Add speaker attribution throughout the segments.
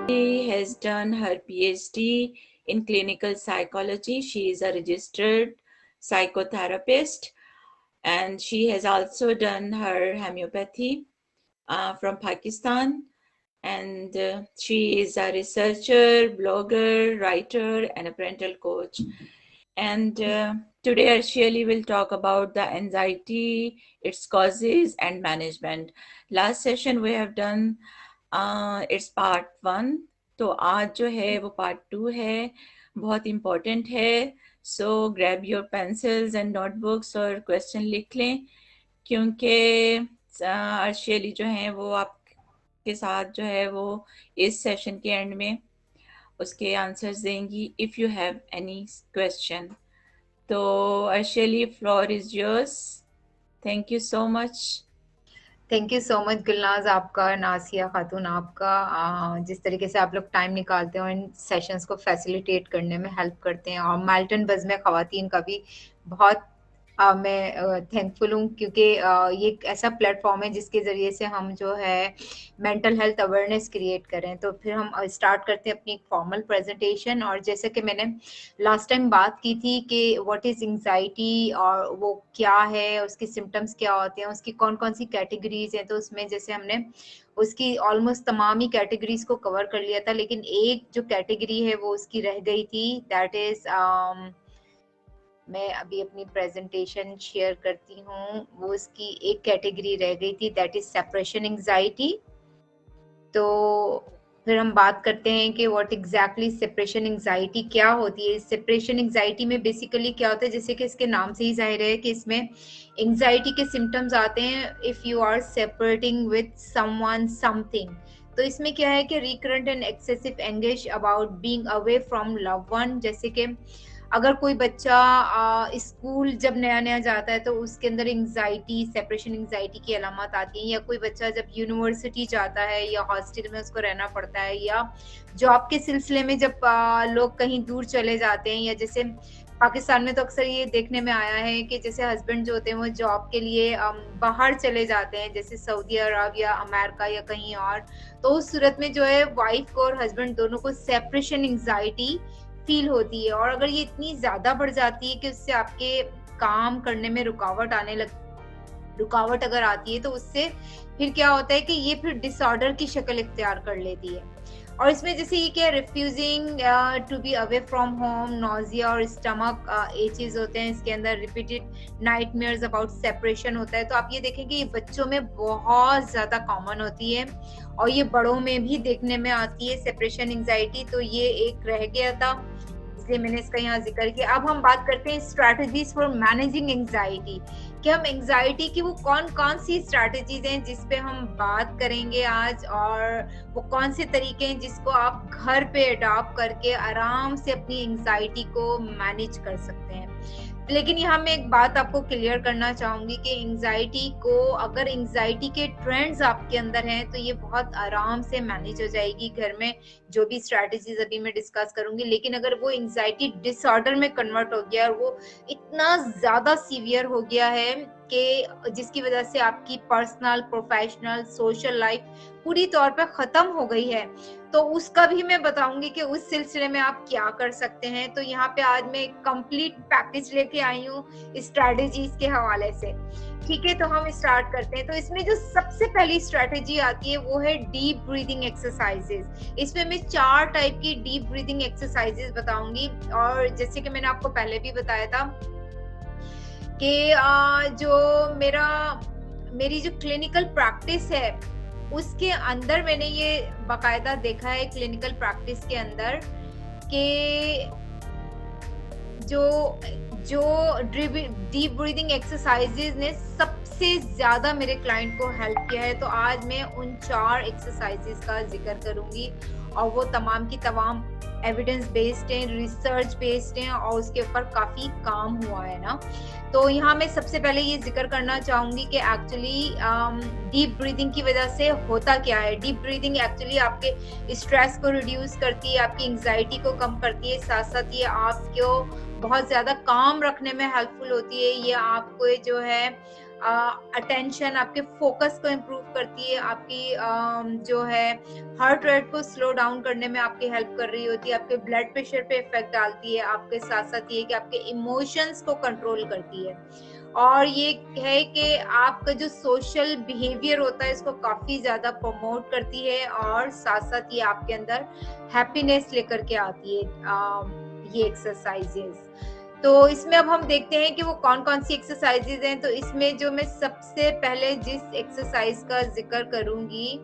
Speaker 1: She has done her PhD in clinical psychology. She is a registered psychotherapist, and she has also done her homeopathy from Pakistan. And she is a researcher, blogger, writer, and a parental coach. And today, Shirley will talk about the anxiety, its causes, and management. Last session we have done it's part one, तो आज जो है वो part two है, बहुत important है। सो grab your pencils and notebooks और question लिख लें, क्योंकि अर्शेली जो हैं वो आपके साथ जो है वो इस सेशन के एंड में उसके आंसर्स देंगी if you have any question. तो अर्शेली, floor is yours. Thank you so much.
Speaker 2: Thank you so much Gulnaz आपका, नासिया खातून आपका, जिस तरीके से आप लोग टाइम निकालते हो इन सेशंस को फैसिलिटेट करने में हेल्प करते हैं। और माल्टन बज़ में ख़वातीन का भी बहुत मैं थैंकफुल हूँ, क्योंकि ये एक ऐसा प्लेटफॉर्म है जिसके ज़रिए से हम जो है मेंटल हेल्थ अवेयरनेस क्रिएट करें। तो फिर हम स्टार्ट करते हैं अपनी फॉर्मल प्रेजेंटेशन। और जैसे कि मैंने लास्ट टाइम बात की थी कि व्हाट इज़ एंग्जाइटी और वो क्या है, उसके सिम्टम्स क्या होते हैं, उसकी कौन कौन सी कैटेगरीज हैं, तो उसमें जैसे हमने उसकी ऑलमोस्ट तमाम ही कैटेगरीज को कवर कर लिया था, लेकिन एक जो कैटेगरी है वो उसकी रह गई थी, दैट इज़ मैं अभी अपनी प्रेजेंटेशन शेयर करती हूँ, वो उसकी एक कैटेगरी रह गई थी, दैट इज सेपरेशन एंग्जाइटी। तो फिर हम बात करते हैं कि व्हाट एग्जैक्टली सेपरेशन एंग्जाइटी क्या होती है। सेपरेशन एंग्जाइटी में बेसिकली क्या होता है, जैसे कि इसके नाम से ही जाहिर है कि इसमें एंग्जाइटी के सिम्टम्स आते हैं if you are separating with someone something. तो इसमें क्या है कि recurrent and excessive engage about being away from love one. जैसे कि अगर कोई बच्चा स्कूल जब नया नया जाता है तो उसके अंदर एंग्जाइटी, सेपरेशन एंग्जाइटी की अलामत आती है, या कोई बच्चा जब यूनिवर्सिटी जाता है या हॉस्टल में उसको रहना पड़ता है, या जॉब के सिलसिले में जब लोग कहीं दूर चले जाते हैं, या जैसे पाकिस्तान में तो अक्सर ये देखने में आया है कि जैसे हस्बैंड जो होते हैं वो जॉब के लिए बाहर चले जाते हैं, जैसे सऊदी अरब या अमेरिका या कहीं और। तो उस सूरत में जो है वाइफ को और हस्बैंड दोनों को सेपरेशन एंग्जाइटी फील होती है। और अगर ये इतनी ज्यादा बढ़ जाती है कि उससे आपके काम करने में रुकावट अगर आती है, तो उससे फिर क्या होता है कि ये फिर डिसऑर्डर की शक्ल इख्तियार कर लेती है। और इसमें जैसे ये क्या, refusing to be away from home, nausea और स्टमक एचेज होते हैं इसके अंदर, रिपीटेड नाइटमेयर्स अबाउट सेपरेशन होता है। तो आप ये देखें कि ये बच्चों में बहुत ज्यादा कॉमन होती है और ये बड़ों में भी देखने में आती है सेपरेशन एंग्जाइटी। तो ये एक रह गया था, इसलिए मैंने इसका यहाँ जिक्र किया। अब हम बात करते हैं स्ट्रैटेजीज फॉर मैनेजिंग एंग्जाइटी, कि हम एंग्जाइटी की वो कौन कौन सी स्ट्रैटेजीज हैं जिस पे हम बात करेंगे आज, और वो कौन से तरीके हैं जिसको आप घर पे अडॉप्ट करके आराम से अपनी एंग्जाइटी को मैनेज कर सकते हैं। लेकिन यहाँ मैं एक बात आपको क्लियर करना चाहूंगी कि एंग्जाइटी को, अगर एंग्जाइटी के ट्रेंड्स आपके अंदर हैं तो ये बहुत आराम से मैनेज हो जाएगी घर में, जो भी स्ट्रैटेजीज अभी मैं डिस्कस करूंगी। लेकिन अगर वो एंग्जाइटी डिसऑर्डर में कन्वर्ट हो गया और वो इतना ज्यादा सीवियर हो गया है कि जिसकी वजह से आपकी पर्सनल, प्रोफेशनल, सोशल लाइफ पूरी तौर पर खत्म हो गई है, तो उसका भी मैं बताऊंगी कि उस सिलसिले में आप क्या कर सकते हैं। तो यहाँ पे आज मैं एक कंप्लीट पैकेज लेके आई हूँ स्ट्रैटेजीज के हवाले से। ठीक है, तो हम स्टार्ट करते हैं। तो इसमें जो सबसे पहली स्ट्रैटेजी आती है वो है डीप ब्रीदिंग एक्सरसाइजेस। इसमें मैं 4 टाइप की डीप ब्रीदिंग एक्सरसाइजेस बताऊंगी। और जैसे कि मैंने आपको पहले भी बताया था कि जो मेरी जो क्लिनिकल प्रैक्टिस है उसके अंदर मैंने ये बाकायदा देखा है, क्लिनिकल प्रैक्टिस के अंदर, कि जो डीप ब्रीदिंग एक्सरसाइजेज ने सबसे ज्यादा मेरे क्लाइंट को हेल्प किया है। तो आज मैं उन 4 एक्सरसाइजेज का जिक्र करूंगी और वो तमाम की तमाम एविडेंस बेस्ड हैं, रिसर्च बेस्ड हैं और उसके ऊपर काफी काम हुआ है ना। तो यहाँ मैं सबसे पहले ये जिक्र करना चाहूंगी कि एक्चुअली डीप ब्रीदिंग की वजह से होता क्या है। डीप ब्रीदिंग एक्चुअली आपके स्ट्रेस को रिड्यूस करती है, आपकी एंग्जाइटी को कम करती है, साथ साथ ये आपको बहुत ज्यादा काम रखने में हेल्पफुल होती है। ये आपको जो है अटेंशन, आपके फोकस को इम्प्रूव करती है, आपकी जो है हार्ट रेट को स्लो डाउन करने में आपकी हेल्प कर रही होती है, आपके ब्लड प्रेशर पे इफेक्ट डालती है, आपके साथ साथ ये कि आपके इमोशंस को कंट्रोल करती है, और ये है कि आपका जो सोशल बिहेवियर होता है इसको काफी ज्यादा प्रमोट करती है, और साथ साथ ये आपके अंदर हैप्पीनेस लेकर के आती है ये एक्सरसाइजेस। तो इसमें अब हम देखते हैं कि वो कौन कौन सी एक्सरसाइजेज हैं। तो इसमें जो मैं सबसे पहले जिस एक्सरसाइज का जिक्र करूंगी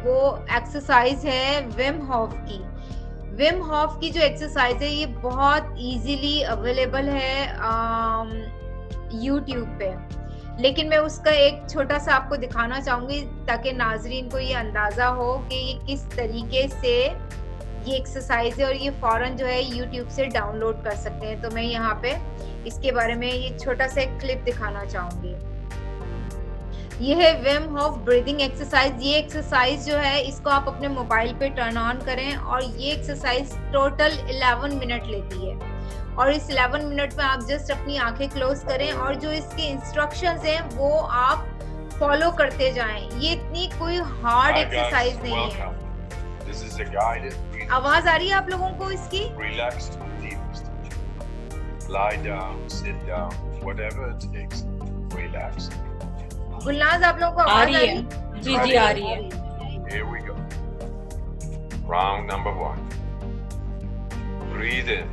Speaker 2: वो एक्सरसाइज है विम हॉफ की। विम हॉफ की जो एक्सरसाइज है ये बहुत इजीली अवेलेबल है यूट्यूब पे, लेकिन मैं उसका एक छोटा सा आपको दिखाना चाहूंगी ताकि नाजरीन को ये अंदाजा हो कि ये किस तरीके से ये एक्सरसाइज है, और ये फौरन जो है यूट्यूब से डाउनलोड कर सकते हैं। तो मैं यहाँ पे इसके बारे में ये छोटा सा एक क्लिप दिखाना चाहूंगी। ये है विम हॉफ ब्रीदिंग एक्सरसाइज। ये एक्सरसाइज जो है इसको आप अपने मोबाइल पे टर्न ऑन करें, और ये एक्सरसाइज टोटल 11 मिनट लेती है, और इस 11 मिनट में आप जस्ट अपनी आंखें क्लोज करें और जो इसके इंस्ट्रक्शंस हैं वो आप फॉलो करते जाएं। ये इतनी कोई हार्ड एक्सरसाइज नहीं है। आवाज आ रही है आप लोगों को इसकी? गुलनाज, आप लोगों को आवाज आ रही है?
Speaker 1: जी जी आ रही है।
Speaker 3: Here we go. Round number 1. Breathe in.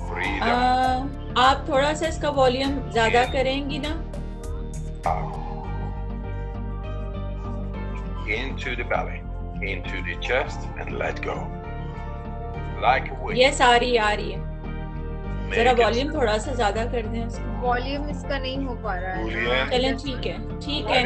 Speaker 3: Breathe out.
Speaker 1: आप थोड़ा सा इसका वॉल्यूम ज्यादा करेंगी ना?
Speaker 3: Into the belly, into the chest, and let go. Like a wave.
Speaker 1: Yes आ रही है। जरा वॉल्यूम थोड़ा सा ज्यादा कर दें इसका।
Speaker 2: वॉल्यूम इसका नहीं हो पा रहा है।
Speaker 1: चलें ठीक है।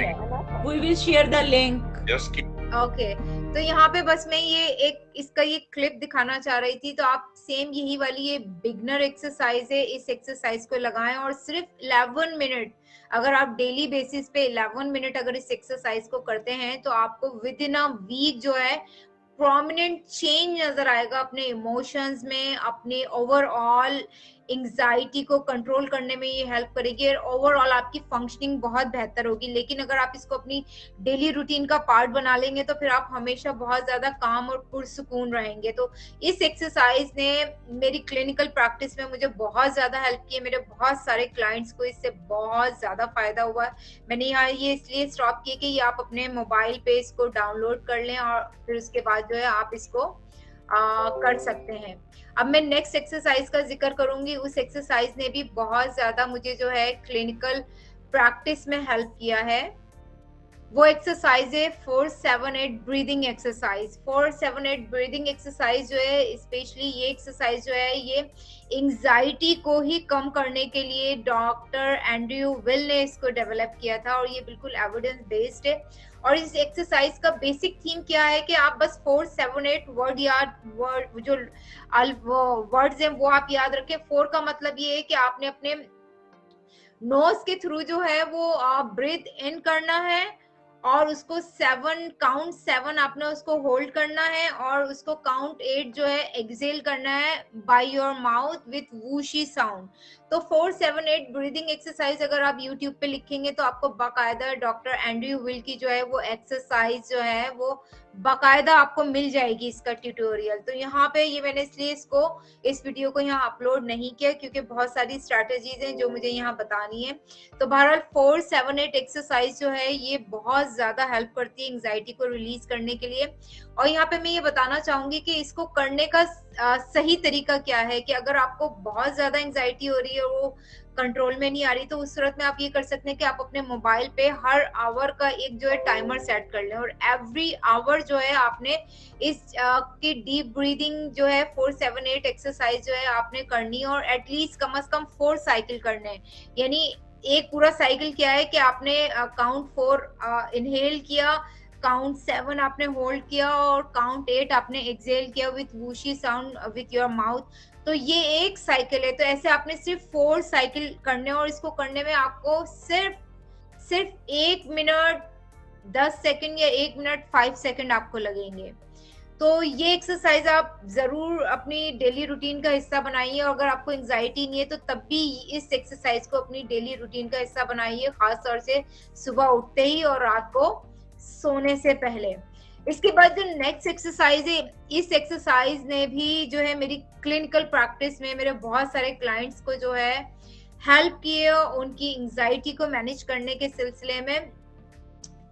Speaker 1: We will share the link.
Speaker 3: Just keep.
Speaker 2: Okay, तो यहाँ पे बस मैं ये इसका ये क्लिप दिखाना चाह रही थी। तो आप सेम यही वाली ये बिगनर एक्सरसाइज है, इस एक्सरसाइज को लगाएं और सिर्फ 11 मिनट, अगर आप डेली बेसिस पे 11 मिनट अगर इस एक्सरसाइज को करते हैं तो आपको विद इन अ वीक जो है प्रोमिनेंट चेंज नजर आएगा अपने इमोशंस में, अपने ओवरऑल एंजाइटी को कंट्रोल करने में ये हेल्प करेगी, और ओवरऑल आपकी फंक्शनिंग बहुत बेहतर होगी। लेकिन अगर आप इसको अपनी डेली रूटीन का पार्ट बना लेंगे तो फिर आप हमेशा बहुत ज्यादा काम और पुरसुकून रहेंगे। तो इस एक्सरसाइज ने मेरी क्लिनिकल प्रैक्टिस में मुझे बहुत ज्यादा हेल्प की है। मेरे बहुत सारे क्लाइंट्स को इससे बहुत ज्यादा फायदा हुआ है। मैंने यहाँ ये इसलिए स्टॉप किया कि ये आप अपने मोबाइल पे इसको डाउनलोड कर लें और फिर उसके बाद जो है आप इसको कर सकते हैं। अब मैं नेक्स्ट एक्सरसाइज का जिक्र करूंगी। उस एक्सरसाइज ने भी बहुत ज्यादा मुझे जो है क्लिनिकल प्रैक्टिस में हेल्प किया है। वो एक्सरसाइज है 4-7-8 ब्रीदिंग एक्सरसाइज। 4-7-8 ब्रीदिंग एक्सरसाइज जो है, स्पेशली ये एक्सरसाइज जो है ये एंजाइटी को ही कम करने के लिए डॉक्टर एंड्रयू विल ने इसको डेवलप किया था, और ये बिल्कुल एविडेंस बेस्ड है। और इस एक्सरसाइज का बेसिक थीम क्या है कि आप बस 4-7-8 वर्ड जो वर्ड्स हैं वो आप याद रखें। 4 का मतलब ये है कि आपने अपने नोज के थ्रू जो है वो ब्रीथ इन करना है, और उसको काउंट 7 आपने उसको होल्ड करना है, और उसको काउंट 8 जो है एक्सेल करना है by your mouth with Wuxi sound. तो 4-7-8 ब्रीदिंग एक्सरसाइज अगर आप यूट्यूब पे लिखेंगे तो आपको बाकायदा डॉक्टर एंड्रयू विल की जो है वो एक्सरसाइज जो है वो बाकायदा आपको मिल जाएगी इसका ट्यूटोरियल। तो यहाँ पे ये मैंने इसलिए इस वीडियो को यहाँ अपलोड नहीं किया क्योंकि बहुत सारी स्ट्रैटेजीज हैं जो मुझे यहाँ बतानी है। तो बहरहाल 4-7-8 एक्सरसाइज जो है ये बहुत ज्यादा हेल्प करती है एंजाइटी को रिलीज करने के लिए। और यहाँ पे मैं ये बताना चाहूंगी कि इसको करने का सही तरीका क्या है कि अगर आपको बहुत ज्यादा एंजाइटी हो रही है और वो कंट्रोल में नहीं आ रही, तो उस सूरत में आप ये कर सकते हैं कि आप अपने मोबाइल पे हर आवर का एक जो है टाइमर सेट कर लें, और एवरी आवर जो है आपने इस की डीप ब्रीदिंग जो है 4-7-8 एक्सरसाइज जो है आपने करनी है, और एटलीस्ट कम से कम 4 साइकिल करने हैं। यानी एक पूरा साइकिल क्या है कि आपने काउंट 4 इनहेल किया, काउंट 7 आपने होल्ड किया, और काउंट 8 आपने एक्सेल किया with Wuxi sound with your mouth. तो ये एक साइकिल है। तो ऐसे आपने सिर्फ 4 साइकिल करने, और इसको करने में आपको सिर्फ 1 मिनट 10 सेकंड या 1 मिनट 5 सेकंड आपको लगेंगे। तो ये एक्सरसाइज आप जरूर अपनी डेली रूटीन का हिस्सा बनाइए, और अगर आपको एंजाइटी नहीं है तो तब भी इस एक्सरसाइज को अपनी डेली रूटीन का हिस्सा बनाइए, खास तौर से सुबह उठते ही और रात को सोने से पहले। इसके बाद जो नेक्स्ट एक्सरसाइज है, इस एक्सरसाइज ने भी जो है मेरी क्लिनिकल प्रैक्टिस में मेरे बहुत सारे क्लाइंट्स को जो है हेल्प किए उनकी एंजाइटी को मैनेज करने के सिलसिले में।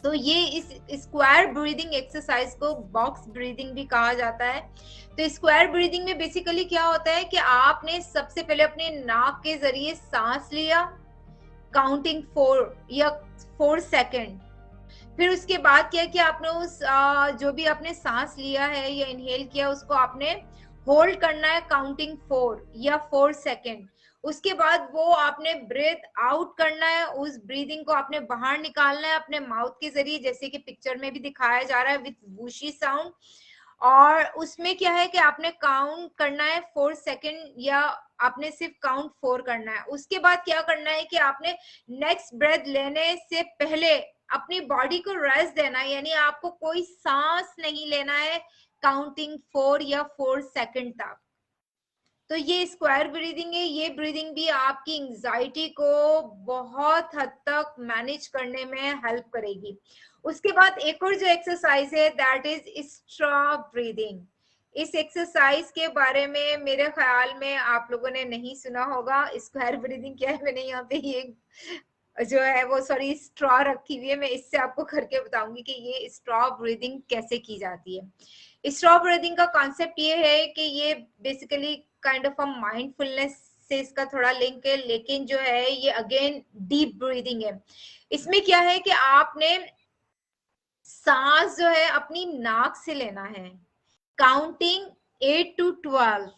Speaker 2: तो ये इस स्क्वायर ब्रीदिंग एक्सरसाइज को बॉक्स ब्रीदिंग भी कहा जाता है। तो स्क्वायर ब्रीदिंग में बेसिकली क्या होता है कि आपने सबसे पहले अपने नाक के जरिए सांस लिया, काउंटिंग 4 या 4 सेकेंड। फिर उसके बाद क्या कि आपने उस जो भी आपने सांस लिया है या इनहेल किया उसको आपने होल्ड करना है काउंटिंग 4 या 4 सेकेंड। उसके बाद वो आपने ब्रेथ आउट करना है, उस ब्रीदिंग को आपने बाहर निकालना है अपने माउथ के जरिए, जैसे कि पिक्चर में भी दिखाया जा रहा है विथ वूशी साउंड। और उसमें क्या है कि आपने काउंट करना है 4 सेकेंड, या आपने सिर्फ काउंट 4 करना है। उसके बाद क्या करना है कि आपने नेक्स्ट ब्रेथ लेने से पहले अपनी बॉडी को रेस्ट देना है, यानी आपको कोई सांस नहीं लेना है काउंटिंग 4 या 4 सेकेंड तक। तो ये स्क्वायर ब्रीदिंग है, ये ब्रीदिंग भी आपकी एंजाइटी को बहुत हद तक मैनेज करने में हेल्प करेगी। उसके बाद एक और जो एक्सरसाइज है दैट इज स्ट्रॉ ब्रीदिंग। इस एक्सरसाइज के बारे में मेरे ख्याल में आप लोगों ने नहीं सुना होगा। स्क्वायर ब्रीदिंग क्या है, मैंने यहाँ पे ये जो है वो स्ट्रॉ रखी हुई है, मैं इससे आपको करके बताऊंगी कि ये स्ट्रॉ ब्रीदिंग कैसे की जाती है। स्ट्रॉ ब्रीदिंग का कॉन्सेप्ट ये है कि ये basically kind of a mindfulness से इसका थोड़ा लिंक है, लेकिन जो है ये अगेन डीप ब्रीदिंग है। इसमें क्या है कि आपने सांस जो है अपनी नाक से लेना है, काउंटिंग 8 to 12।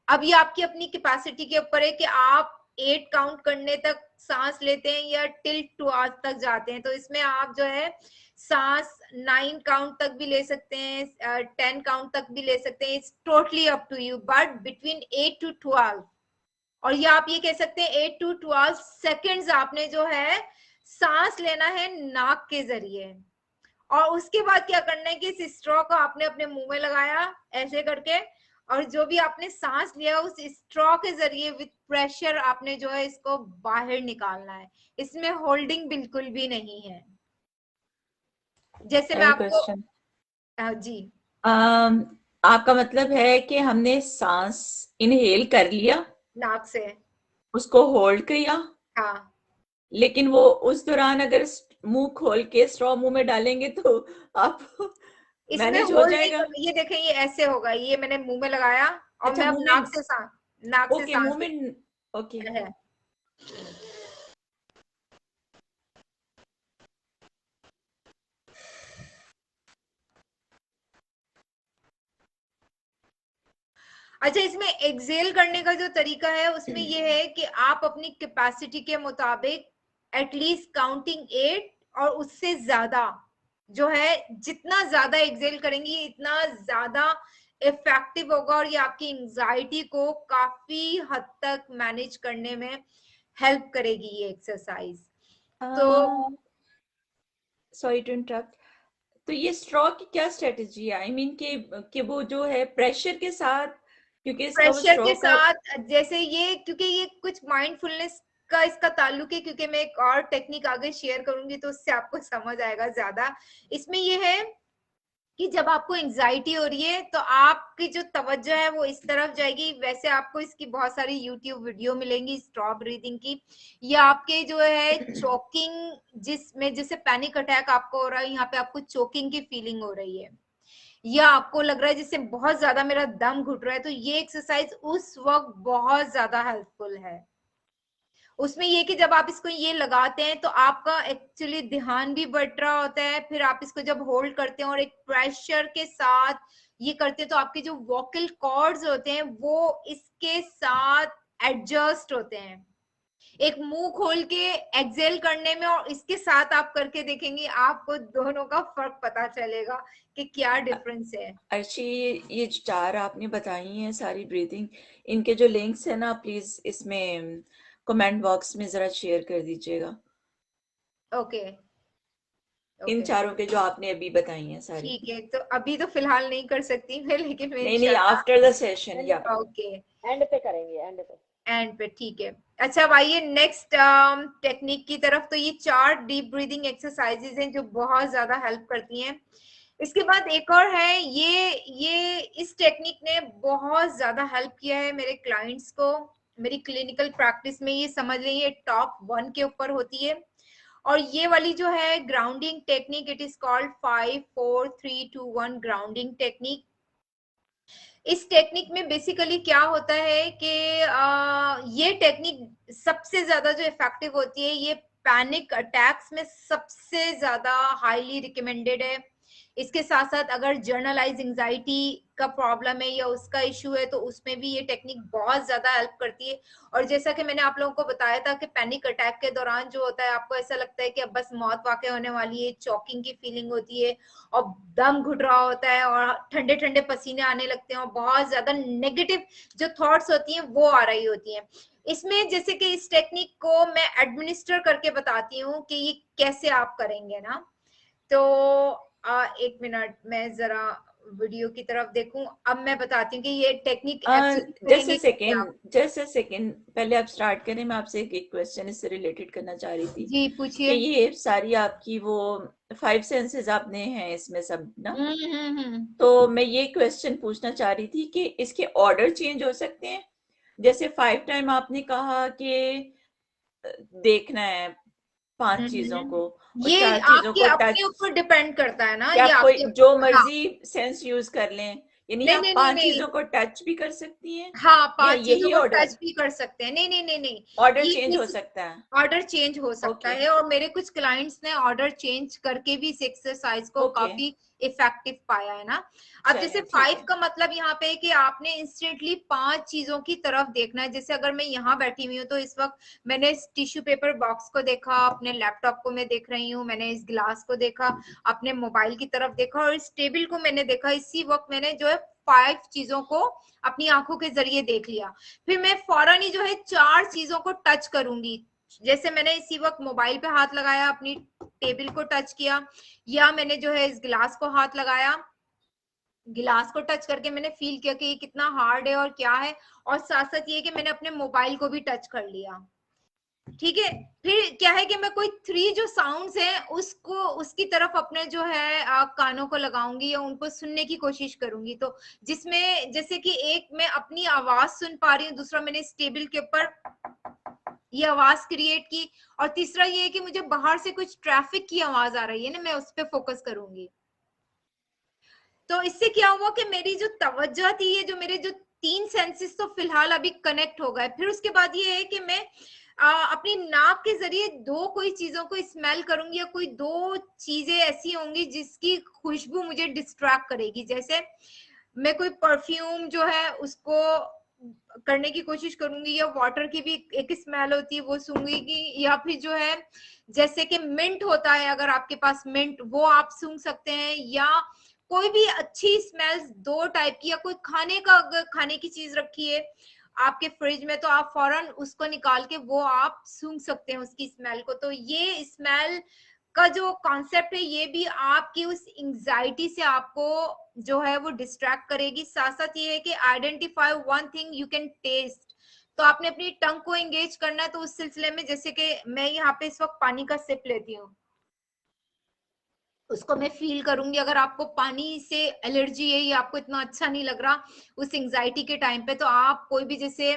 Speaker 2: अब ये आपकी अपनी कैपेसिटी के ऊपर है कि आप 8 काउंट करने तक सांस लेते हैं या टिल 12 तक जाते हैं। तो इसमें आप जो है सांस 9 काउंट तक भी ले सकते हैं, 10 काउंट तक भी ले सकते हैं, it's totally up to you, but between 8 to 12। और ये आप ये कह सकते हैं 8 to 12 सेकेंड्स आपने जो है सांस लेना है नाक के जरिए। और उसके बाद क्या करना है कि इस स्ट्रॉ को आपने अपने मुंह में लगाया ऐसे करके, और जो भी आपने सांस लिया उस स्ट्रॉ के जरिए विथ प्रेशर आपने जो है इसको बाहर निकालना है। इसमें होल्डिंग बिल्कुल भी नहीं है। जैसे मैं आपको
Speaker 1: क्वेश्चन
Speaker 2: जी
Speaker 1: आपका मतलब है कि हमने सांस इनहेल कर लिया,
Speaker 2: नाक से,
Speaker 1: उसको होल्ड किया,
Speaker 2: हाँ,
Speaker 1: लेकिन वो उस दौरान अगर मुंह खोल के स्ट्रॉ मुंह में डालेंगे तो आप
Speaker 2: इसमें
Speaker 1: मैनेज हो
Speaker 2: होल्ड नहीं
Speaker 1: जाएगा।
Speaker 2: करना। ये देखें ये ऐसे होगा, ये मैंने मुंह में लगाया और
Speaker 1: अच्छा,
Speaker 2: मैं अब
Speaker 1: मुंह में,
Speaker 2: नाक से
Speaker 1: ओके,
Speaker 2: सांस
Speaker 1: मुंह में, ओके।
Speaker 2: है। अच्छा, इसमें एक्सेल करने का जो तरीका है उसमें ये है कि आप अपनी कैपेसिटी के मुताबिक एटलीस्ट काउंटिंग 8 और उससे ज्यादा जो है, जितना ज्यादा एक्सेल करेंगी इतना ज्यादा इफेक्टिव होगा, और ये आपकी एंजाइटी को काफी हद तक मैनेज करने में हेल्प करेगी ये एक्सरसाइज। तो
Speaker 1: सॉरी टू इंटरप्ट। तो ये स्ट्रॉ की क्या स्ट्रेटजी है? आई मीन कि वो जो है प्रेशर के साथ, क्योंकि इसका वो
Speaker 2: प्रेशर
Speaker 1: स्ट्रॉ
Speaker 2: के
Speaker 1: का,
Speaker 2: साथ, जैसे ये क्योंकि ये कुछ माइंडफुलनेस का इसका ताल्लुक है, क्योंकि मैं एक और टेक्निक आगे शेयर करूंगी तो उससे आपको समझ आएगा ज्यादा। इसमें ये है कि जब आपको एंजाइटी हो रही है तो आपकी जो तवज्जो है वो इस तरफ जाएगी। वैसे आपको इसकी बहुत सारी यूट्यूब वीडियो मिलेंगी स्ट्रॉ ब्रीदिंग की, या आपके जो है चोकिंग, जिसमें जैसे पैनिक अटैक आपको हो रहा है, यहाँ पे आपको चोकिंग की फीलिंग हो रही है, या आपको लग रहा है जिससे बहुत ज्यादा मेरा दम घुट रहा है, तो ये एक्सरसाइज उस वक्त बहुत ज्यादा हेल्पफुल है। उसमें ये कि जब आप इसको ये लगाते हैं तो आपका एक्चुअली ध्यान भी बढ़ रहा होता है, फिर आप इसको जब होल्ड करते हैं और एक प्रेशर के साथ ये करते हैं तो आपके जो वोकल कॉर्ड्स होते हैं वो इसके साथ एडजस्ट होते हैं। एक मुंह खोल के एक्सेल करने में और इसके साथ आप करके देखेंगे, आपको दोनों का फर्क पता चलेगा कि क्या डिफरेंस है।
Speaker 1: अर्शी, ये जो चार आपने बताई हैं सारी ब्रीदिंग, इनके जो लिंक्स हैं ना, प्लीज इसमें कमेंट बॉक्स में जरा शेयर कर दीजिएगा।
Speaker 2: ओके,
Speaker 1: इन
Speaker 2: ओके,
Speaker 1: चारों के जो आपने अभी बताई हैं सारी।
Speaker 2: ठीक है। तो अभी तो फिलहाल नहीं कर सकती मैं, लेकिन मैं
Speaker 1: नहीं नहीं,
Speaker 2: इंशाल्लाह।
Speaker 1: आफ्टर द सेशन या
Speaker 2: ओके,
Speaker 4: एंड पे करेंगे, एंड पे।
Speaker 2: एंड पे, ठीक है। अच्छा, अब आइए नेक्स्ट टेक्निक की तरफ। तो ये 4 डीप ब्रीदिंग एक्सरसाइजेज हैं जो बहुत ज्यादा हेल्प करती हैं। इसके बाद एक और है, ये इस टेक्निक ने बहुत ज्यादा हेल्प किया है मेरे क्लाइंट्स को मेरी क्लिनिकल प्रैक्टिस में। ये समझ लें ये टॉप 1 के ऊपर होती है। और ये वाली जो है grounding technique, it is called 5 4 3 2 1 grounding technique. इस टेक्निक में बेसिकली क्या होता है कि ये टेक्निक सबसे ज्यादा जो इफेक्टिव होती है, ये पैनिक अटैक्स में सबसे ज्यादा हाईली रिकमेंडेड है। इसके साथ साथ अगर जर्नलाइज एंजाइटी का प्रॉब्लम है या उसका इशू है, तो उसमें भी ये टेक्निक बहुत ज्यादा हेल्प करती है। और जैसा कि मैंने आप लोगों को बताया था कि पैनिक अटैक के दौरान जो होता है, आपको ऐसा लगता है कि अब बस मौत वाकई होने वाली है, चॉकिंग की फीलिंग होती है और दम घुट रहा होता है और ठंडे ठंडे पसीने आने लगते हैं और बहुत ज्यादा नेगेटिव जो थॉट्स होती हैं वो आ रही होती हैं। इसमें जैसे कि इस टेक्निक को मैं एडमिनिस्टर करके बताती हूँ कि ये कैसे आप करेंगे ना। तो एक मिनट, मैं जरा वीडियो की तरफ देखूं। अब मैं बताती हूँ कि ये टेक्निक एक्चुअली
Speaker 1: जस्ट अ
Speaker 2: करेंगे कैसे
Speaker 1: सेकेंड,
Speaker 2: आप।
Speaker 1: जस्ट अ सेकेंड, पहले आप स्टार्ट करें। मैं आपसे एक क्वेश्चन इससे रिलेटेड करना चाह रही थी
Speaker 2: जी,
Speaker 1: कि
Speaker 2: पूछिए।
Speaker 1: ये सारी आपकी वो 5 सेंसेस आपने हैं इसमें सब ना,
Speaker 2: हम्म।
Speaker 1: तो मैं ये क्वेश्चन पूछना चाह रही थी कि इसके ऑर्डर चेंज हो सकते हैं? जैसे 5 टाइम आपने कहा कि देखना है 5 चीजों
Speaker 2: हम्म।
Speaker 1: को और
Speaker 2: ये
Speaker 1: 4 चीजों
Speaker 2: आपके
Speaker 1: को
Speaker 2: अपने
Speaker 1: टच,
Speaker 2: ऊपर डिपेंड करता है ना,
Speaker 1: या
Speaker 2: ये
Speaker 1: कोई
Speaker 2: आपके।
Speaker 1: जो
Speaker 2: हाँ,
Speaker 1: मर्जी सेंस यूज कर लें, यानी
Speaker 2: नहीं
Speaker 1: आप
Speaker 2: नहीं नहीं
Speaker 1: 5
Speaker 2: नहीं,
Speaker 1: चीजों को टच भी कर सकती हैं
Speaker 2: हाँ,
Speaker 1: या
Speaker 2: 5 चीजों
Speaker 1: यही
Speaker 2: को टच
Speaker 1: ऑर्डर,
Speaker 2: भी कर सकते हैं। नहीं नहीं नहीं नहीं,
Speaker 1: ऑर्डर
Speaker 2: ये
Speaker 1: चेंज हो
Speaker 2: इस
Speaker 1: सकता है?
Speaker 2: ऑर्डर चेंज हो सकता
Speaker 1: ओके
Speaker 2: है और मेरे कुछ क्लाइंट्स ने ऑर्डर चेंज करके भी इस एक्सरसाइज को
Speaker 1: ओके,
Speaker 2: काफी इफेक्टिव पाया है ना। अब जैसे
Speaker 1: चलें ठीक
Speaker 2: 5
Speaker 1: है।
Speaker 2: का मतलब यहाँ पे है कि आपने इंस्टेंटली 5 चीजों की तरफ देखना है। जैसे अगर मैं यहाँ बैठी हुई हूँ तो इस वक्त मैंने इस टिश्यू पेपर बॉक्स को देखा, अपने लैपटॉप को मैं देख रही हूँ, मैंने इस गिलास को देखा, अपने मोबाइल की तरफ देखा और इस टेबल को मैंने देखा। इसी वक्त मैंने जो है 5 चीजों को अपनी आंखों के जरिए देख लिया। फिर मैं फौरन ही जो है 4 चीजों को टच करूंगी। जैसे मैंने इसी वक्त मोबाइल पे हाथ लगाया, अपनी टेबल को टच किया, या मैंने जो है इस गिलास को हाथ लगाया, गिलास को टच करके मैंने फील किया कि ये कितना हार्ड है और क्या है। और साथ साथ ये कि मैंने अपने मोबाइल को भी टच कर लिया। ठीक है। फिर क्या है कि मैं कोई 3 जो साउंड्स हैं उसको उसकी तरफ अपने जो है कानों को लगाऊंगी या उनको सुनने की कोशिश करूंगी। तो जिसमें जैसे कि एक मैं अपनी आवाज सुन पा रही हूँ, दूसरा मैंने इस टेबल के ऊपर ये आवाज क्रिएट की, और तीसरा ये है कि मुझे बाहर से कुछ ट्रैफिक की आवाज आ रही है ना, मैं उस पर फोकस करूंगी। तो इससे क्या हुआ कि मेरी जो तवज्जो थी, ये जो मेरे जो 3 सेंसेस तो फिलहाल अभी कनेक्ट हो गए। फिर उसके बाद ये है कि मैं अपनी नाक के जरिए 2 कोई चीजों को स्मेल करूंगी या कोई 2 चीजें ऐसी होंगी जिसकी खुशबू मुझे डिस्ट्रैक्ट करेगी। जैसे मैं कोई परफ्यूम जो है उसको करने की कोशिश करूंगी, या वाटर की भी एक स्मेल होती है वो सूंघेगी, या फिर जो है जैसे कि मिंट होता है, अगर आपके पास मिंट, वो आप सूंघ सकते हैं। या कोई भी अच्छी स्मेल 2 टाइप की, या कोई खाने का, अगर खाने की चीज रखी है आपके फ्रिज में तो आप फौरन उसको निकाल के वो आप सूंघ सकते हैं उसकी स्मेल को। तो ये स्मेल का जो कॉन्सेप्ट है ये भी आपकी उस एंजाइटी से आपको जो है वो डिस्ट्रैक्ट करेगी। साथ साथ ये है कि identify one thing you can test. तो आपने अपनी टंग को एंगेज करना है। तो उस सिलसिले में जैसे कि मैं यहाँ पे इस वक्त पानी का सिप लेती हूँ, उसको मैं फील करूंगी। अगर आपको पानी से एलर्जी है या आपको इतना अच्छा नहीं लग रहा उस एंजाइटी के टाइम पे, तो आप कोई भी जैसे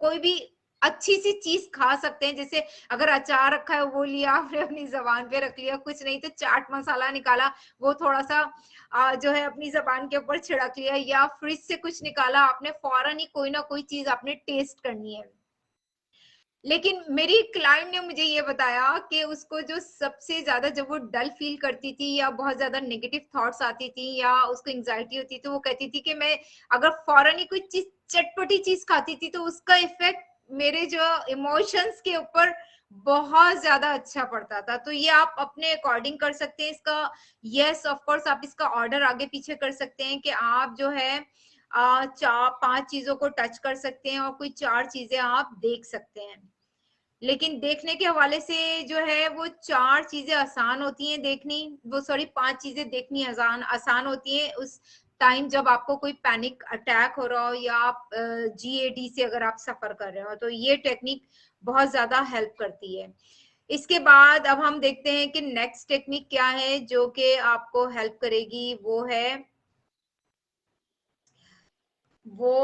Speaker 2: कोई भी अच्छी सी चीज खा सकते हैं। जैसे अगर अचार रखा है वो लिया आपने अपनी जबान पे रख लिया, कुछ नहीं तो चाट मसाला निकाला वो थोड़ा सा जो है अपनी जबान के ऊपर छिड़क लिया, या फ्रिज से कुछ निकाला आपने, फौरन ही कोई ना कोई चीज आपने टेस्ट करनी है। लेकिन मेरी क्लाइंट ने मुझे ये बताया कि उसको जो सबसे ज्यादा जब वो डल फील करती थी या बहुत ज्यादा नेगेटिव थॉट्स आती थी या उसको एंजाइटी होती थी, तो वो कहती थी कि मैं अगर फौरन ही कोई चीज चटपटी चीज खाती थी तो उसका इफेक्ट मेरे जो इमोशंस के ऊपर बहुत ज्यादा अच्छा पड़ता था। तो ये आप अपने अकॉर्डिंग कर सकते हैं इसका। यस, ऑफ कोर्स आप इसका ऑर्डर आगे पीछे कर सकते हैं कि आप जो है 4-5 चीजों को टच कर सकते हैं और कोई 4 चीजें आप देख सकते हैं। लेकिन देखने के हवाले से जो है वो 4 चीजें आसान होती हैं देखनी, वो सॉरी 5 चीजें देखनी आसान होती हैं उस टाइम जब आपको कोई पैनिक अटैक हो रहा हो या आप GAD से अगर आप सफर कर रहे हो, तो ये टेक्निक बहुत ज्यादा हेल्प करती है। इसके बाद अब हम देखते हैं कि नेक्स्ट टेक्निक क्या है जो कि आपको हेल्प करेगी। वो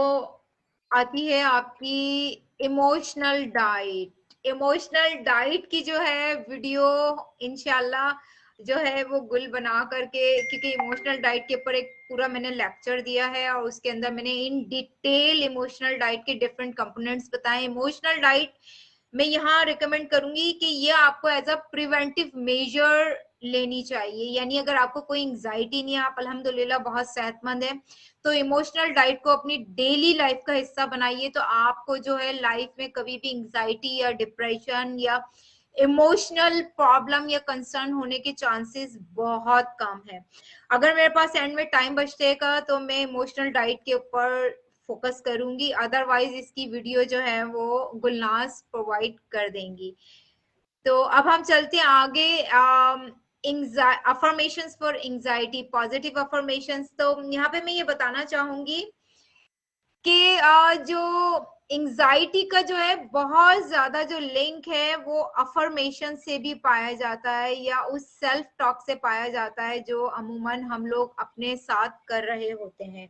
Speaker 2: आती है आपकी इमोशनल डाइट। इमोशनल डाइट की जो है वीडियो इंशाल्लाह जो है वो गुल बना करके, क्योंकि इमोशनल डाइट के ऊपर एक पूरा मैंने लेक्चर दिया है और उसके अंदर मैंने इन डिटेल इमोशनल डाइट के डिफरेंट कंपोनेंट्स बताए। इमोशनल डाइट मैं यहाँ रिकमेंड करूंगी कि ये आपको एज अ प्रिवेंटिव मेजर लेनी चाहिए। यानी अगर आपको कोई एंजाइटी नहीं है, आप अल्हम्दुलिल्लाह बहुत सेहतमंद है, तो इमोशनल डाइट को अपनी डेली लाइफ का हिस्सा बनाइए, तो आपको जो है लाइफ में कभी भी एंजाइटी या डिप्रेशन या इमोशनल प्रॉब्लम या कंसर्न होने के चांसेस बहुत कम है। अगर मेरे पास एंड में टाइम बचेगा तो मैं इमोशनल डाइट के ऊपर फोकस करूंगी, अदरवाइज इसकी वीडियो जो है वो गुलनाज प्रोवाइड कर देंगी। तो अब हम चलते हैं आगे। Affirmations for anxiety, positive affirmations. तो यहाँ पे मैं ये बताना चाहूंगी कि जो एंजाइटी का जो है बहुत ज्यादा जो लिंक है वो अफर्मेशन से भी पाया जाता है या उस सेल्फ टॉक से पाया जाता है जो अमूमन हम लोग अपने साथ कर रहे होते हैं।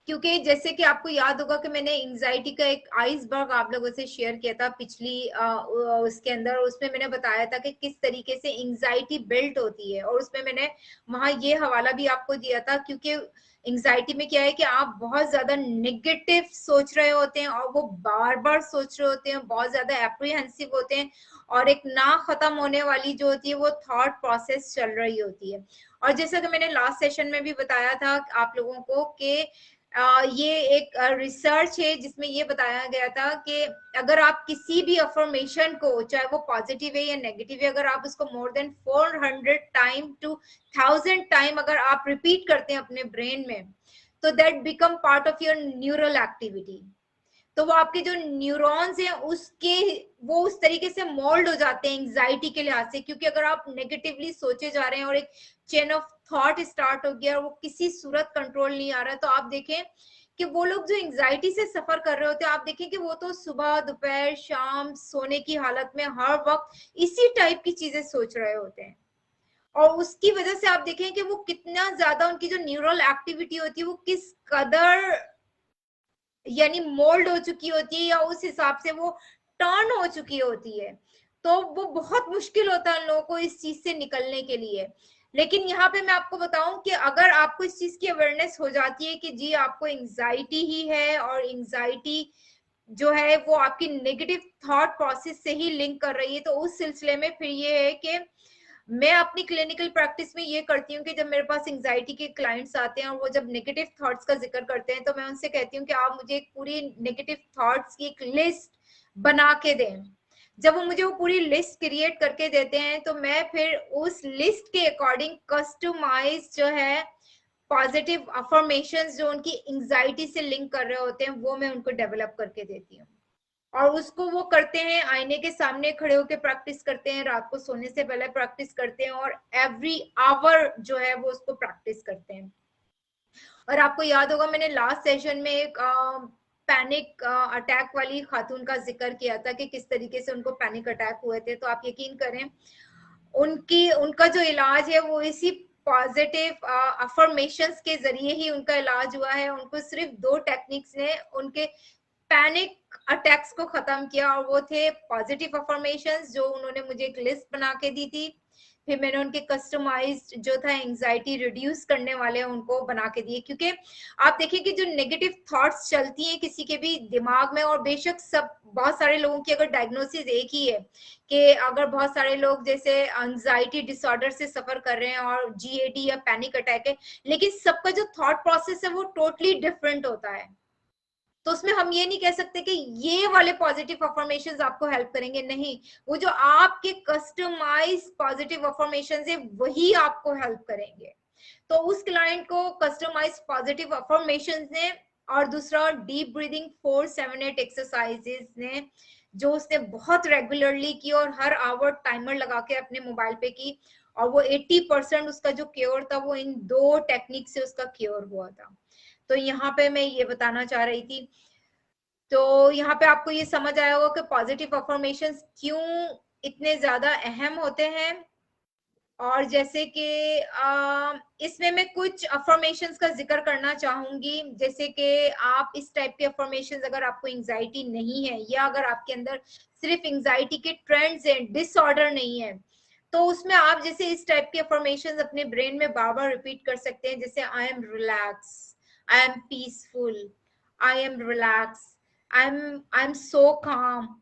Speaker 2: क्योंकि जैसे कि आपको याद होगा कि मैंने एंजाइटी का एक आइसबर्ग आप लोगों से शेयर किया था पिछली उसके अंदर, उसमें मैंने बताया था कि किस तरीके से एंजाइटी बिल्ट होती है, और उसमें मैंने वहां ये हवाला भी आपको दिया था। क्योंकि एंजाइटी में क्या है कि आप बहुत ज्यादा नेगेटिव सोच रहे होते हैं और वो बार बार सोच रहे होते हैं, बहुत ज्यादा एप्रीहेंसिव होते हैं, और एक ना खत्म होने वाली जो होती है वो थॉट प्रोसेस चल रही होती है। और जैसा कि मैंने लास्ट सेशन में भी बताया था आप लोगों को कि ये एक रिसर्च है जिसमें ये बताया गया था कि अगर आप किसी भी अफर्मेशन को, चाहे वो पॉजिटिव है या नेगेटिव है, अगर आप उसको more than 400 time to 1000 time अगर आप रिपीट करते हैं अपने ब्रेन में, तो that become part of your neural activity. तो वो आपके जो न्यूरॉन्स हैं उसके वो उस तरीके से मोल्ड हो जाते हैं एंजाइटी के लिहाज से। क्योंकि अगर आप नेगेटिवली सोचे जा रहे हैं और एक चेन ऑफ थॉट स्टार्ट हो गया और वो किसी सूरत कंट्रोल नहीं आ रहा, तो आप देखें कि वो लोग जो एंजाइटी से सफर कर रहे होते हैं, आप देखें कि वो तो सुबह दोपहर शाम सोने की हालत में हर वक्त इसी टाइप की चीजें सोच रहे होते हैं। और उसकी वजह से आप देखें कि वो कितना ज्यादा उनकी जो न्यूरल एक्टिविटी होती है वो किस कदर यानी मोल्ड हो चुकी होती है या उस हिसाब से वो टर्न हो चुकी होती है। तो वो बहुत मुश्किल होता है लोगों को इस चीज से निकलने के लिए। लेकिन यहाँ पे मैं आपको बताऊं कि अगर आपको इस चीज की अवेयरनेस हो जाती है कि जी आपको एंजाइटी ही है और एंजाइटी जो है वो आपकी नेगेटिव थॉट प्रोसेस से ही लिंक कर रही है, तो उस सिलसिले में फिर ये है कि मैं अपनी क्लिनिकल प्रैक्टिस में ये करती हूँ कि जब मेरे पास एंजाइटी के क्लाइंट्स आते हैं और वो जब नेगेटिव थॉट्स का जिक्र करते हैं, तो मैं उनसे कहती हूँ कि आप मुझे एक पूरी नेगेटिव थॉट्स की एक लिस्ट बना के दें। जब वो मुझे वो पूरी लिस्ट क्रिएट करके देते हैं, तो मैं फिर उस लिस्ट के अकॉर्डिंग कस्टमाइज जो है पॉजिटिव अफर्मेशंस जो उनकी एंजाइटी से लिंक कर रहे होते हैं वो मैं उनको डेवलप करके देती हूँ। और उसको वो करते हैं, आईने के सामने खड़े होकर प्रैक्टिस करते हैं, रात को सोने से पहले प्रैक्टिस करते हैं, और एवरी आवर जो है वो उसको प्रैक्टिस करते हैं। और आपको याद होगा मैंने लास्ट सेशन में एक पैनिक अटैक वाली खातून का जिक्र किया था कि किस तरीके से उनको पैनिक अटैक हुए थे। तो आप यकीन करें उनका जो इलाज है वो इसी पॉजिटिव अफर्मेशंस के जरिए ही उनका इलाज हुआ है। उनको सिर्फ 2 टेक्निक्स ने उनके पैनिक अटैक्स को खत्म किया, और वो थे पॉजिटिव अफर्मेशंस जो उन्होंने मुझे एक लिस्ट बना के दी थी। फिर मैंने उनके कस्टमाइज्ड जो था एंजाइटी रिड्यूस करने वाले उनको बना के दिए। क्योंकि आप देखिए कि जो नेगेटिव थॉट्स चलती हैं किसी के भी दिमाग में, और बेशक सब बहुत सारे लोगों की अगर डायग्नोसिस एक ही है कि अगर बहुत सारे लोग जैसे एंजाइटी डिसऑर्डर से सफर कर रहे हैं और GAD या पैनिक अटैक है, लेकिन सबका जो थॉट प्रोसेस है वो टोटली डिफरेंट होता है। तो उसमें हम ये नहीं कह सकते कि ये वाले पॉजिटिव अफर्मेशंस आपको हेल्प करेंगे, नहीं, वो जो आपके कस्टमाइज पॉजिटिव अफर्मेशंस है वही आपको हेल्प करेंगे। तो उस क्लाइंट को कस्टमाइज पॉजिटिव अफर्मेशंस ने और दूसरा डीप ब्रीदिंग 4-7-8 एक्सरसाइजेस ने जो उसने बहुत रेगुलरली की और हर आवर टाइमर लगा के अपने मोबाइल पे की, और वो 80% उसका जो क्योर था वो इन 2 टेक्निक से उसका क्योर हुआ था। तो यहाँ पे मैं ये बताना चाह रही थी। तो यहाँ पे आपको ये समझ आया होगा कि पॉजिटिव अफर्मेशंस क्यों इतने ज्यादा अहम होते हैं। और जैसे कि इसमें मैं कुछ अफर्मेशंस का जिक्र करना चाहूंगी, जैसे कि आप इस टाइप के अफर्मेशंस, अगर आपको एंजाइटी नहीं है या अगर आपके अंदर सिर्फ एंजाइटी के ट्रेंड्स हैं, डिसऑर्डर नहीं है, तो उसमें आप जैसे इस टाइप के अफर्मेशंस अपने ब्रेन में बार बार रिपीट कर सकते हैं, जैसे I am relax, I am peaceful, I am relax, I am so काम।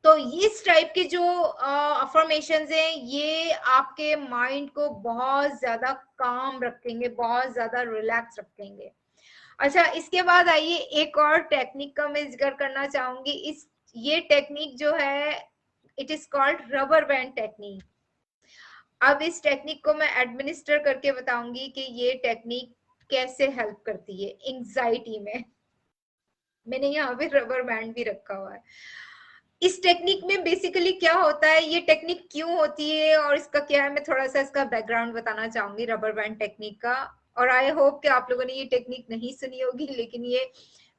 Speaker 2: तो इस टाइप के जो अफर्मेशंस हैं ये आपके माइंड को बहुत ज्यादा काम रखेंगे, बहुत ज्यादा रिलैक्स रखेंगे। अच्छा, इसके बाद आइए एक और टेक्निक का मैं जिक्र करना चाहूंगी। ये टेक्निक जो है it is called rubber band technique. अब इस टेक्निक को मैं एडमिनिस्टर करके बताऊंगी कि ये टेक्निक कैसे हेल्प करती है एंजाइटी में। मैंने यहाँ पे रबर बैंड भी रखा हुआ है। इस टेक्निक में बेसिकली क्या होता है, ये टेक्निक क्यों होती है और इसका क्या है, मैं थोड़ा सा इसका बैकग्राउंड बताना चाहूंगी रबर बैंड टेक्निक का। और आई होप कि आप लोगों ने ये टेक्निक नहीं सुनी होगी, लेकिन ये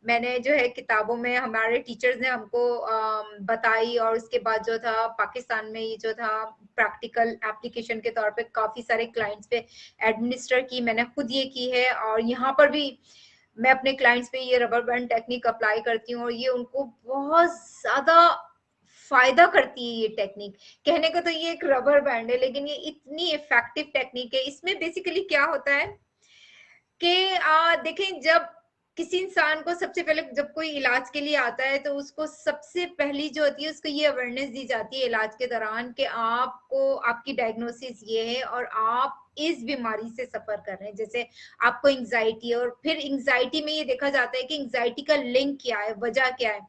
Speaker 2: मैंने जो है किताबों में हमारे टीचर्स ने हमको बताई, और उसके बाद जो था पाकिस्तान में ये जो था प्रैक्टिकल एप्लीकेशन के तौर पे काफी सारे क्लाइंट्स पे एडमिनिस्टर की, मैंने खुद ये की है। और यहाँ पर भी मैं अपने क्लाइंट्स पे ये रबर बैंड टेक्निक अप्लाई करती हूँ और ये उनको बहुत ज्यादा फायदा करती है। ये टेक्निक कहने को तो ये एक रबर बैंड है, लेकिन ये इतनी इफेक्टिव टेक्निक है। इसमें बेसिकली क्या होता है कि देखें, जब किसी इंसान को सबसे पहले जब कोई इलाज के लिए आता है तो उसको सबसे पहली जो होती है उसको ये अवेयरनेस दी जाती है इलाज के दौरान कि आपको, आपकी डायग्नोसिस ये है और आप इस बीमारी से सफर कर रहे हैं। जैसे आपको एंजाइटी है, और फिर एंजाइटी में ये देखा जाता है कि एंजाइटी का लिंक क्या है, वजह क्या है।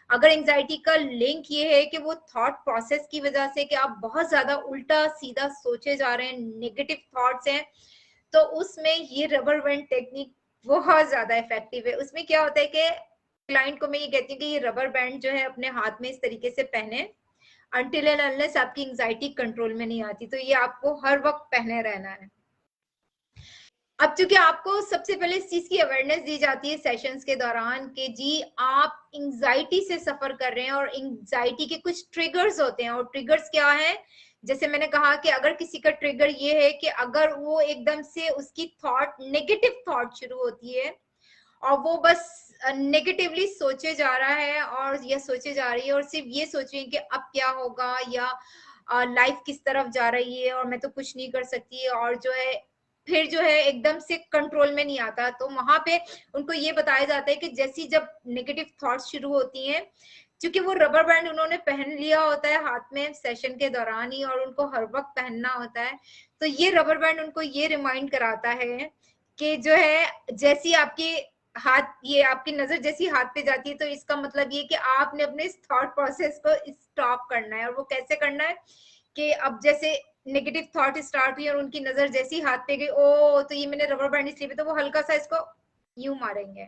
Speaker 2: अगर एंजाइटी का लिंक ये है कि वो थॉट प्रोसेस की वजह से कि आप बहुत ज्यादा उल्टा सीधा सोचे जा रहे हैं, नेगेटिव थॉट्स हैं, तो उसमें ये रबर बैंड टेक्निक बहुत ज्यादा इफेक्टिव है। उसमें क्या होता है कि क्लाइंट को मैं ये कहती हूँ कि ये रबर बैंड जो है अपने हाथ में इस तरीके से पहने अनटिल एंड अनलेस आपकी एंजाइटी कंट्रोल में नहीं आती, तो ये आपको हर वक्त पहने रहना है। अब चूंकि आपको सबसे पहले इस चीज की अवेयरनेस दी जाती है सेशंस के दौरान कि जी आप एंजाइटी से सफर कर रहे हैं और एंजाइटी के कुछ ट्रिगर्स होते हैं। और ट्रिगर्स क्या है, जैसे मैंने कहा कि अगर किसी का ट्रिगर ये है कि अगर वो एकदम से उसकी थॉट, नेगेटिव थॉट शुरू होती है और वो बस नेगेटिवली सोचे जा रहा है और या सोचे जा रही है और सिर्फ ये सोच रही है कि अब क्या होगा या लाइफ किस तरफ जा रही है और मैं तो कुछ नहीं कर सकती, और जो है फिर जो है एकदम से कंट्रोल में नहीं आता, तो वहां पे उनको ये बताया जाता है कि जैसी जब नेगेटिव थॉट्स शुरू होती हैं, क्योंकि वो रबर बैंड उन्होंने पहन लिया होता है हाथ में सेशन के दौरान ही और उनको हर वक्त पहनना होता है, तो ये रबर बैंड उनको ये रिमाइंड कराता है कि जो है जैसी आपकी हाथ, ये आपकी नजर जैसी हाथ पे जाती है तो इसका मतलब ये कि आपने अपने थॉट प्रोसेस को स्टॉप करना है। और वो कैसे करना है कि अब जैसे नेगेटिव थॉट स्टार्ट हुई और उनकी नजर जैसी हाथ पे गई, ओ तो ये मैंने रबर बैंड इसलिए, तो वो हल्का सा इसको यूं मारेंगे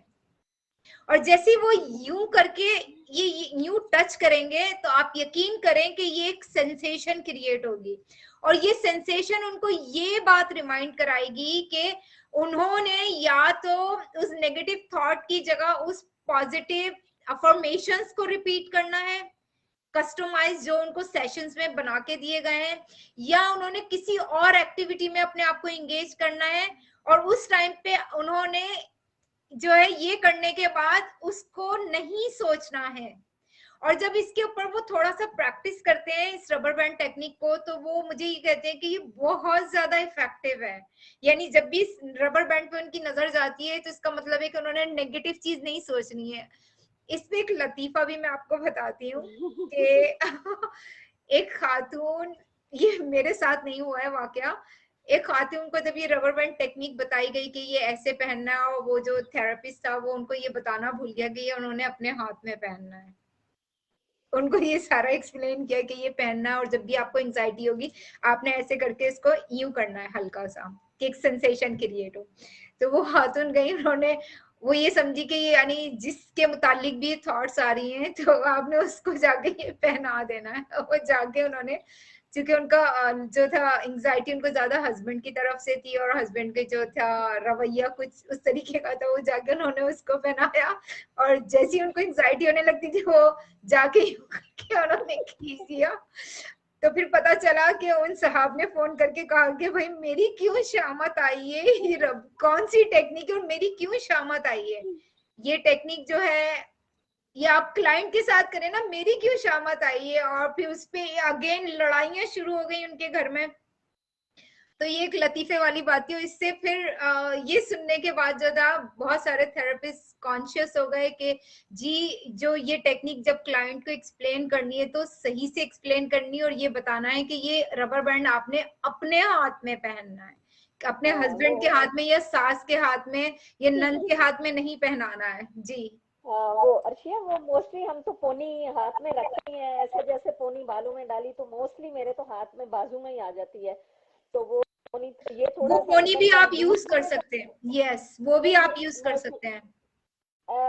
Speaker 2: और जैसे वो यूं करके ये यूं टच करेंगे तो आप यकीन करें कि ये एक सेंसेशन क्रिएट होगी और ये सेंसेशन उनको ये बात रिमाइंड कराएगी कि उन्होंने या तो उस नेगेटिव थॉट की जगह उस पॉजिटिव अफर्मेशंस को रिपीट करना है, कस्टमाइज जो उनको सेशंस में बना के दिए गए हैं, या उन्होंने किसी और एक्टिविटी में अपने आप को एंगेज करना है और उस टाइम पे उन्होंने जो है ये करने के बाद उसको नहीं सोचना है। और जब इसके ऊपर वो थोड़ा सा प्रैक्टिस करते हैं इस रबर बैंड टेक्निक को, तो वो मुझे ये कहते हैं कि ये बहुत ज्यादा इफेक्टिव है। यानी जब भी रबर बैंड पे उनकी नजर जाती है तो इसका मतलब है कि उन्होंने नेगेटिव चीज नहीं सोचनी है। इसमें एक लतीफा भी मैं आपको बताती हूँ कि एक खातून, ये मेरे साथ नहीं हुआ है वाकया, एक खातून को जब ये रबर बैंड टेक्निक बताई गई कि ये ऐसे पहनना है, और वो जो थेरेपिस्ट था वो उनको ये बताना भूल गया कि ये उन्होंने अपने हाथ में पहनना है। उनको ये सारा एक्सप्लेन किया कि ये पहनना है और जब भी आपको एंजाइटी होगी आपने ऐसे करके इसको यूं करना है हल्का सा कि एक सेंसेशन क्रिएट हो। तो वो खातून गई, उन्होंने वो ये समझी कि ये यानी जिसके मुतालिक भी थॉट्स आ रही हैं तो आपने उसको जाके ये पहना देना है। वो जाके उन्होंने, क्योंकि उनका जो था एंजाइटी उनको ज्यादा हस्बैंड की तरफ से थी और हस्बैंड के जो था रवैया कुछ उस तरीके का था, वो जाके उन्होंने उसको पहनाया और जैसी उनको एंजाइटी होने लगती थी वो जाके यूं करके उन्होंने खींच दिया। तो फिर पता चला कि उन साहब ने फोन करके कहा कि भाई मेरी क्यों शामत आई है, ये कौन सी टेक्निक है और मेरी क्यों शामत आई है, ये टेक्निक जो है ये आप क्लाइंट के साथ करें ना, मेरी क्यों शामत आई है। और फिर उस पे अगेन लड़ाइयां शुरू हो गई उनके घर में। तो ये एक लतीफे वाली बात थी। और इससे फिर ये सुनने के बाद जो था बहुत सारे थेरेपिस्ट कॉन्शियस हो गए कि जी जो ये टेक्निक जब क्लाइंट को एक्सप्लेन करनी है तो सही से एक्सप्लेन करनी है और ये बताना है कि ये रबर बैंड आपने अपने हाथ में पहनना है, अपने हस्बैंड के हाथ में या सास के हाथ में या नंद के हाथ में नहीं पहनाना है। जी
Speaker 4: वो अर्शिया, वो मोस्टली हम तो पोनी हाथ में रखते हैं, ऐसे जैसे पोनी बालों में डाली तो मोस्टली मेरे तो हाथ में बाजू में ही आ जाती है। तो वो पोनी ये थोड़ा
Speaker 2: वो
Speaker 4: सा
Speaker 2: पोनी भी
Speaker 4: रबर
Speaker 2: आप
Speaker 4: बैंड
Speaker 2: यूज कर सकते हैं। यस, वो भी आप यूज कर सकते हैं।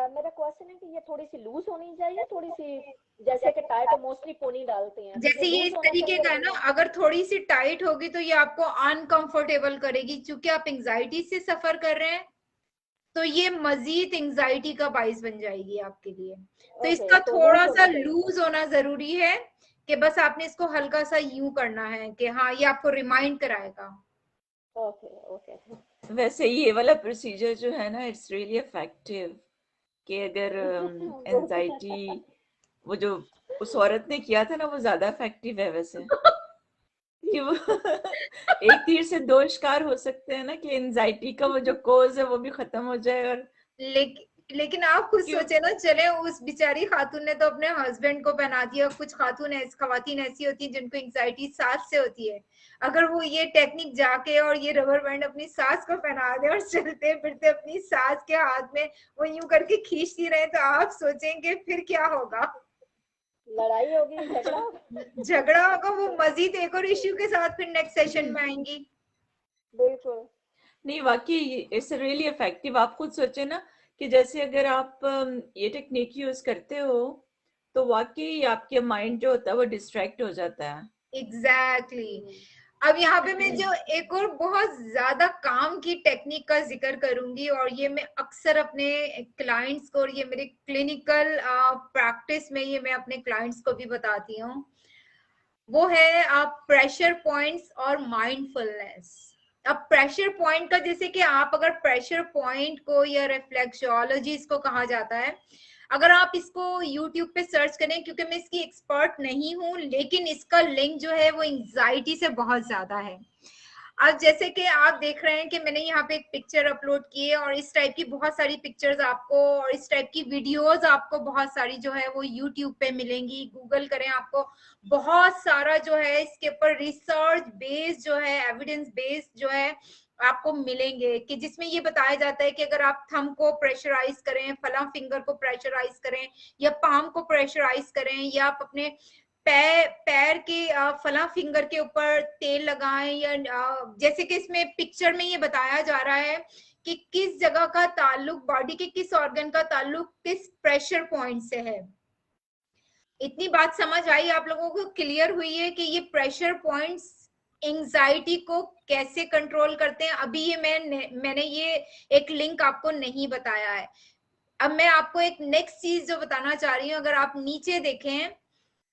Speaker 4: मेरा क्वेश्चन है कि ये थोड़ी सी लूज होनी चाहिए, थोड़ी सी जैसे कि टाइट मोस्टली पोनी डालते हैं, तो
Speaker 2: जैसे ये इस
Speaker 4: लूज होना
Speaker 2: तरीके
Speaker 4: चाहिए
Speaker 2: का है ना, अगर थोड़ी सी टाइट होगी तो ये आपको अनकंफर्टेबल करेगी, क्योंकि आप एंजाइटी से सफर कर रहे हैं तो ये मजीद एंजाइटी का बाइस बन जाएगी आपके लिए। तो इसका
Speaker 4: तो
Speaker 2: थोड़ा
Speaker 4: लूज
Speaker 2: सा
Speaker 4: होना चाहिए।
Speaker 2: लूज होना जरूरी है कि बस आपने इसको हल्का सा यूं करना है कि हाँ ये आपको रिमाइंड कराएगा।
Speaker 4: Okay okay.
Speaker 1: वैसे ये वाला प्रोसीजर जो है ना, इट्स रियली इफेक्टिव। कि अगर एंजाइटी, वो जो उस औरत ने किया था ना, वो ज्यादा इफेक्टिव है वैसे। कि वो एक तीर से दो शिकार हो सकते हैं ना, कि एंजाइटी का वो जो कोज है वो भी खत्म हो जाए। और
Speaker 2: लेकिन आप खुद
Speaker 1: क्यों,
Speaker 2: सोचे ना, चले उस बेचारी खातून ने तो अपने हस्बैंड को पहना दिया। कुछ खवातीन ऐसी होती हैं जिनको एंजाइटी सास से होती है। अगर वो ये टेक्निक जाके और ये रबर बैंड अपनी सास को पहना दे और चलते फिरते अपनी सास के हाथ में वो यूं करके खींचती रहे, तो आप सोचेंगे फिर क्या होगा।
Speaker 4: लड़ाई होगी, झगड़ा
Speaker 2: झगड़ा होगा। वो मजीद एक और इश्यू के साथ फिर नेक्स्ट सेशन में आएंगी।
Speaker 4: बिल्कुल।
Speaker 1: नहीं वाकई इट्स रियली इफेक्टिव। आप खुद सोचे ना कि जैसे अगर आप ये टेक्निक यूज करते हो तो वाकई आपके माइंड जो होता है वो डिस्ट्रैक्ट हो जाता है।
Speaker 2: एग्जैक्टली। अब यहाँ पे मैं जो एक और बहुत ज्यादा काम की टेक्निक का जिक्र करूंगी, और ये मैं अक्सर अपने क्लाइंट्स को, और ये मेरे क्लिनिकल प्रैक्टिस में ये मैं अपने क्लाइंट्स को भी बताती हूँ, वो है आप प्रेशर पॉइंट्स और माइंडफुलनेस। अब प्रेशर पॉइंट का, जैसे कि आप अगर प्रेशर पॉइंट को या रिफ्लेक्सोलॉजी इसको कहा जाता है, अगर आप इसको YouTube पे सर्च करें, क्योंकि मैं इसकी एक्सपर्ट नहीं हूं, लेकिन इसका लिंक जो है वो एंजाइटी से बहुत ज्यादा है। अब जैसे कि आप देख रहे हैं कि मैंने यहाँ पे एक पिक्चर अपलोड की है, और इस टाइप की बहुत सारी पिक्चर्स आपको और इस टाइप की वीडियोस आपको बहुत सारी जो है वो YouTube पे मिलेंगी। गूगल करें, आपको बहुत सारा जो है इसके ऊपर रिसर्च बेस्ड जो है, एविडेंस बेस्ड जो है आपको मिलेंगे, कि जिसमें ये बताया जाता है कि अगर आप थंब को प्रेशराइज करें, फला फिंगर को प्रेशराइज करें, या पाम को प्रेशराइज करें, या आप अपने पैर के फला फिंगर के ऊपर तेल लगाएं, या जैसे कि इसमें पिक्चर में ये बताया जा रहा है कि किस जगह का ताल्लुक, बॉडी के किस ऑर्गन का ताल्लुक किस प्रेशर पॉइंट से है। इतनी बात समझ आई आप लोगों को, क्लियर हुई है कि ये प्रेशर पॉइंट्स एंजाइटी को कैसे कंट्रोल करते हैं। अभी ये मैंने ये एक लिंक आपको नहीं बताया है। अब मैं आपको एक नेक्स्ट चीज जो बताना चाह रही हूँ, अगर आप नीचे देखें,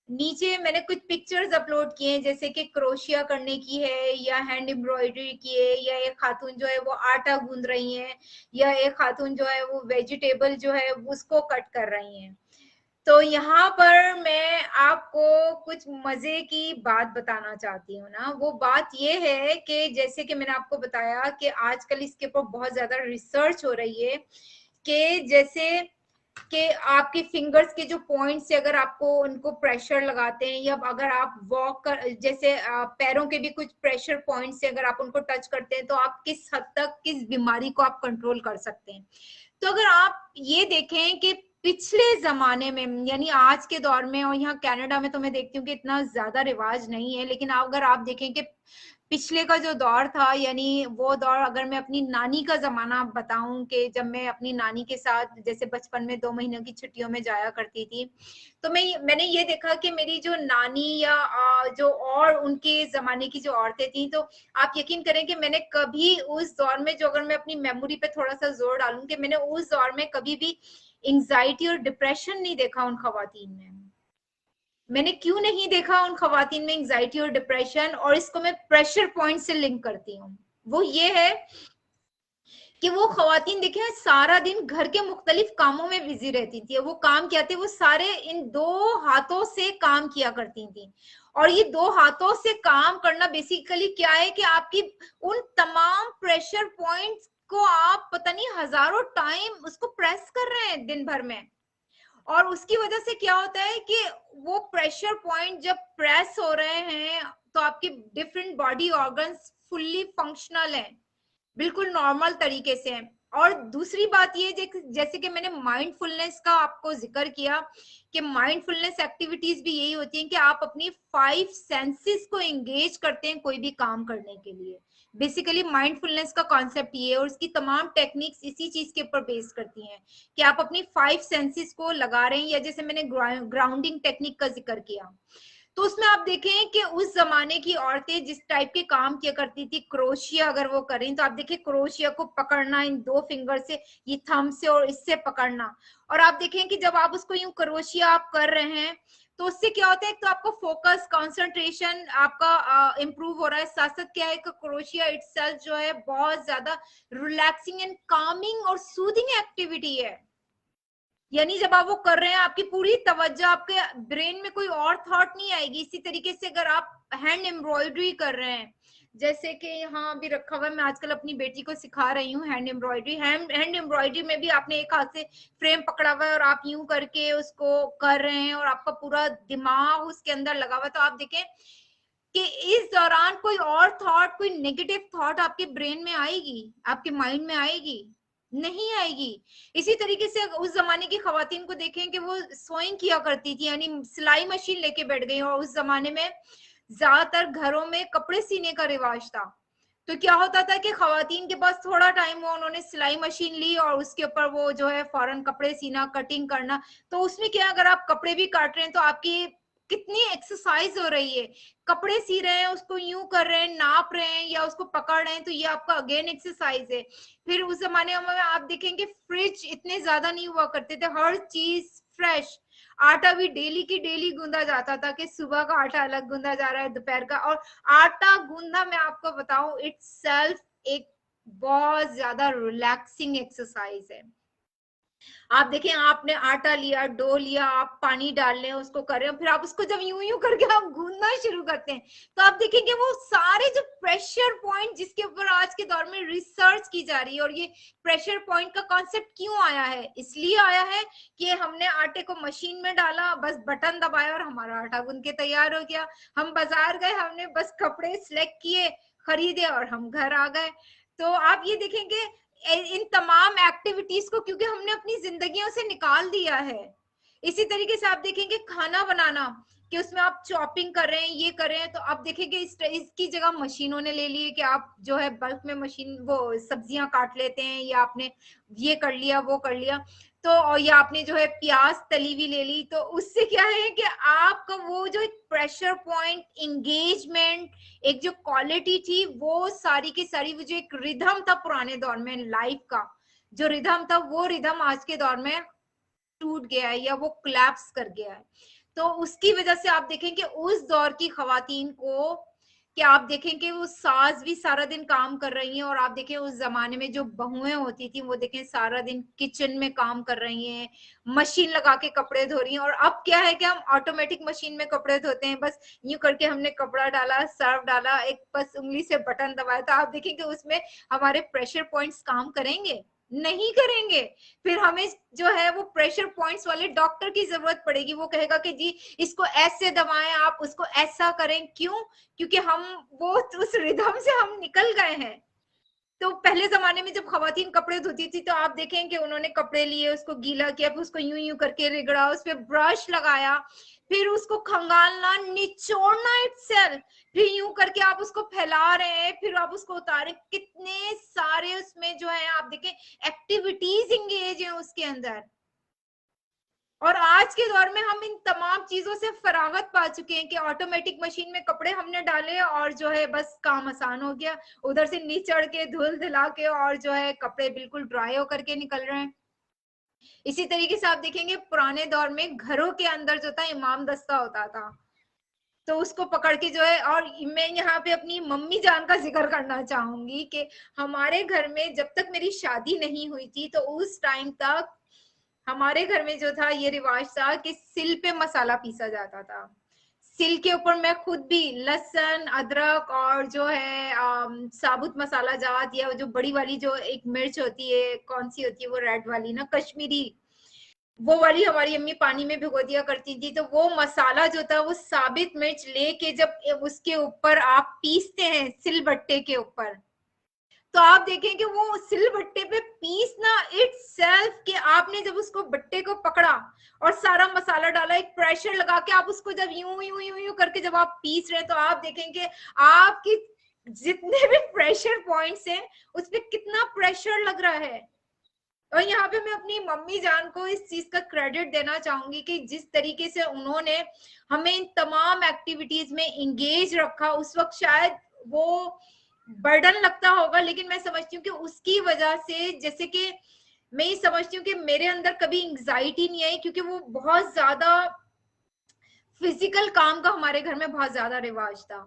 Speaker 2: नीचे मैंने कुछ पिक्चर्स अपलोड किए हैं, जैसे कि क्रोशिया करने की है, या हैंड एम्ब्रॉयडरी की है, या एक खातून जो है वो आटा गूंद रही है, या एक खातून जो है वो वेजिटेबल जो है उसको कट कर रही हैं। तो यहाँ पर मैं आपको कुछ मजे की बात बताना चाहती हूँ ना। वो बात ये है कि जैसे कि मैंने आपको बताया कि आजकल इसके ऊपर बहुत ज्यादा रिसर्च हो रही है, कि जैसे कि आपके फिंगर्स के जो पॉइंट्स है, अगर आपको उनको प्रेशर लगाते हैं, या अगर आप वॉक कर, जैसे पैरों के भी कुछ प्रेशर पॉइंट्स है, अगर आप उनको टच करते हैं तो आप किस हद तक किस बीमारी को आप कंट्रोल कर सकते हैं। तो अगर आप ये देखें कि पिछले जमाने में यानी आज के दौर में, और यहाँ कनाडा में तो मैं देखती हूँ कि इतना ज्यादा रिवाज नहीं है, लेकिन अगर आप देखें कि पिछले का जो दौर था, यानी वो दौर, अगर मैं अपनी नानी का जमाना बताऊं कि जब मैं अपनी नानी के साथ जैसे बचपन में 2 महीने की छुट्टियों में जाया करती थी, तो मैंने ये देखा कि मेरी जो नानी या जो और उनके जमाने की जो औरतें थी, तो आप यकीन करें कि मैंने कभी उस दौर में, जो अगर मैं अपनी मेमोरी पे थोड़ा सा जोर डालूं, कि मैंने उस दौर में कभी भी एंजाइटी और डिप्रेशन नहीं देखा उन खवातीन में। मैंने क्यों नहीं देखा उन खवातीन में एंजाइटी और डिप्रेशन, और इसको मैं प्रेशर पॉइंट से लिंक करती हूँ। वो ये है कि वो खवातीन देखे सारा दिन घर के मुख्तलिफ कामों में बिजी रहती थी। वो काम क्या थे, वो सारे इन 2 हाथों से काम किया करती थी। और ये 2 हाथों से काम करना बेसिकली क्या है कि आपकी उन तमाम प्रेशर पॉइंट्स को आप पता नहीं हजारों टाइम उसको प्रेस कर रहे हैं दिन भर में। और उसकी वजह से क्या होता है कि वो प्रेशर पॉइंट जब प्रेस हो रहे हैं, तो आपके different body organs fully functional हैं, बिल्कुल नॉर्मल तरीके से हैं। और दूसरी बात ये, जैसे कि मैंने माइंडफुलनेस का आपको जिक्र किया, कि माइंडफुलनेस एक्टिविटीज भी यही होती हैं कि आप अपनी 5 सेंसेस को एंगेज करते हैं कोई भी काम करने के लिए। बेसिकली माइंडफुलनेस का कॉन्सेप्ट ये है, और इसकी तमाम टेक्निक्स इसी चीज के ऊपर बेस करती हैं कि आप अपनी 5 सेंसेस को लगा रहे हैं, या जैसे मैंने ग्राउंडिंग टेक्निक का जिक्र किया, तो उसमें आप देखें कि उस जमाने की औरतें जिस टाइप के काम किया करती थी, क्रोशिया अगर वो करें, तो आप देखें क्रोशिया को पकड़ना इन 2 फिंगर से, ये थंब से और इससे पकड़ना, और आप देखें कि जब आप उसको यूं क्रोशिया आप कर रहे हैं, तो उससे क्या होता है, तो आपका फोकस, कंसंट्रेशन आपका इम्प्रूव हो रहा है। साथ साथ क्या है कि क्रोशिया इटसेल्फ जो है बहुत ज्यादा रिलैक्सिंग एंड कामिंग और सूदिंग एक्टिविटी है। यानी जब आप वो कर रहे हैं, आपकी पूरी तवज्जो, आपके ब्रेन में कोई और थॉट नहीं आएगी। इसी तरीके से अगर आप हैंड एम्ब्रॉयडरी कर रहे हैं, जैसे कि यहाँ अभी रखा हुआ है, मैं आजकल अपनी बेटी को सिखा रही हूँ हैंड एम्ब्रॉयडरी। हैंड एम्ब्रॉयडरी में भी आपने एक हाथ से फ्रेम पकड़ा हुआ है और आप यूं करके उसको कर रहे हैं, और आपका पूरा दिमाग उसके अंदर लगा हुआ है। तो आप देखें कि इस दौरान कोई और थॉट, कोई नेगेटिव थॉट आपके ब्रेन में आएगी, आपके माइंड में आएगी? नहीं आएगी। इसी तरीके से उस जमाने की खवातीन को देखें कि वो सोइंग किया करती थी, यानी सिलाई मशीन लेके बैठ गई। और उस जमाने में ज्यादातर घरों में कपड़े सीने का रिवाज था, तो क्या होता था कि खवातीन के पास थोड़ा टाइम हुआ, उन्होंने सिलाई मशीन ली और उसके ऊपर वो जो है फौरन कपड़े सीना, कटिंग करना। तो उसमें क्या, अगर आप कपड़े भी काट रहे हैं तो आपकी कितनी एक्सरसाइज हो रही है। कपड़े सी रहे हैं, उसको यूं कर रहे हैं, नाप रहे हैं या उसको पकड़ रहे हैं, तो ये आपका अगेन एक्सरसाइज है। फिर उस जमाने में आप देखेंगे फ्रिज इतने ज्यादा नहीं हुआ करते थे, हर चीज फ्रेश। आटा भी डेली की डेली गूंदा जाता था, कि सुबह का आटा अलग गूंदा जा रहा है, दोपहर का। और आटा गूंदना, मैं आपको बताऊं, इटसेल्फ एक बहुत ज्यादा रिलैक्सिंग एक्सरसाइज है। आप देखें, आपने आटा लिया, डो लिया, आप पानी डाल रहे हैं, उसको कर रहे हो, फिर आप उसको जब यूं यूं करके आप गूंदना शुरू करते हैं, तो आप देखेंगे वो सारे जो प्रेशर पॉइंट जिसके ऊपर आज के दौर में रिसर्च की जा रही है। और ये प्रेशर पॉइंट का कॉन्सेप्ट क्यों आया है? इसलिए आया है कि हमने आटे को मशीन में डाला, बस बटन दबाया और हमारा आटा गूंद के तैयार हो गया। हम बाजार गए, हमने बस कपड़े सिलेक्ट किए, खरीदे और हम घर आ गए। तो आप ये देखेंगे इन तमाम एक्टिविटीज को क्योंकि हमने अपनी जिंदगियों से निकाल दिया है। इसी तरीके से आप देखेंगे खाना बनाना, कि उसमें आप चॉपिंग कर रहे हैं, ये कर रहे हैं, तो आप देखेंगे इसकी जगह मशीनों ने ले ली है, कि आप जो है बल्क में मशीन वो सब्जियां काट लेते हैं, या आपने ये कर लिया, वो कर लिया, तो या आपने जो है प्याज तली हुई ले ली। तो उससे क्या है कि आपका वो जो एक प्रेशर पॉइंट, एंगेजमेंट, एक जो क्वालिटी थी, वो सारी की सारी, वो जो एक रिदम था पुराने दौर में लाइफ का, जो रिदम था, वो रिदम आज के दौर में टूट गया है या वो कोलैप्स कर गया है। तो उसकी वजह से आप देखें कि उस दौर की खवातीन को, कि आप देखें कि वो सास भी सारा दिन काम कर रही हैं, और आप देखें उस जमाने में जो बहुएं होती थी, वो देखें सारा दिन किचन में काम कर रही हैं, मशीन लगा के कपड़े धो रही हैं। और अब क्या है कि हम ऑटोमेटिक मशीन में कपड़े धोते हैं, बस यूं करके हमने कपड़ा डाला, सर्फ डाला, एक बस उंगली से बटन दबाया। तो आप देखें कि उसमें हमारे प्रेशर पॉइंट्स काम करेंगे? नहीं करेंगे। फिर हमें जो है वो प्रेशर पॉइंट्स वाले डॉक्टर की जरूरत पड़ेगी। वो कहेगा कि जी इसको ऐसे दबाएं, आप उसको ऐसा करें। क्यों? क्योंकि हम वो उस रिदम से हम निकल गए हैं। तो पहले जमाने में जब खवातीन कपड़े धोती थी तो आप देखें कि उन्होंने कपड़े लिए, उसको गीला किया, फिर उसको यूं यूं करके रगड़ा, उस पर ब्रश लगाया, फिर उसको खंगालना, निचोड़ना इटसेल्फ, फिर यूं करके आप उसको फैला रहे हैं, फिर आप उसको उतारे, कितने सारे उसमें जो है आप देखें एक्टिविटीज इंगेज है उसके अंदर। और आज के दौर में हम इन तमाम चीजों से फरागत पा चुके हैं कि ऑटोमेटिक मशीन में कपड़े हमने डाले और जो है बस काम आसान हो गया, उधर से निचड़ के धुल धुला के और जो है कपड़े बिल्कुल ड्राई होकर के निकल रहे हैं। इसी तरीके से आप देखेंगे पुराने दौर में घरों के अंदर जो था इमाम दस्ता होता था, तो उसको पकड़ के जो है, और मैं यहाँ पे अपनी मम्मी जान का जिक्र करना चाहूंगी कि हमारे घर में जब तक मेरी शादी नहीं हुई थी तो उस टाइम तक हमारे घर में जो था ये रिवाज था कि सिल पे मसाला पीसा जाता था। सिल के ऊपर मैं खुद भी लहसुन, अदरक और जो है साबुत मसाला जात, या जो बड़ी वाली जो एक मिर्च होती है, कौन सी होती है वो रेड वाली ना, कश्मीरी, वो वाली हमारी अम्मी पानी में भिगो दिया करती थी। तो वो मसाला जो था वो साबित मिर्च लेके जब उसके ऊपर आप पीसते हैं सिलबट्टे के ऊपर, तो आप देखें कि वो सिलबट्टे पे पीसना इटसेल्फ, कि आपने जब उसको बट्टे को पकड़ा और सारा मसाला डाला, एक प्रेशर लगा के आप उसको जब यूं यूं यूं यूं करके जब आप पीस रहे हैं, तो आप देखेंगे आपकी जितने भी प्रेशर पॉइंट्स हैं उस पे कितना प्रेशर लग रहा है। और यहाँ पे मैं अपनी मम्मी जान को इस चीज का क्रेडिट देना चाहूंगी कि जिस तरीके से उन्होंने हमें इन तमाम एक्टिविटीज में इंगेज रखा, उस वक्त शायद वो बर्डन लगता होगा, लेकिन मैं समझती हूँ कि उसकी वजह से, जैसे कि मैं ये समझती हूँ कि मेरे अंदर कभी एंग्जाइटी नहीं आई, क्योंकि वो बहुत ज्यादा फिजिकल काम का हमारे घर में बहुत ज्यादा रिवाज था।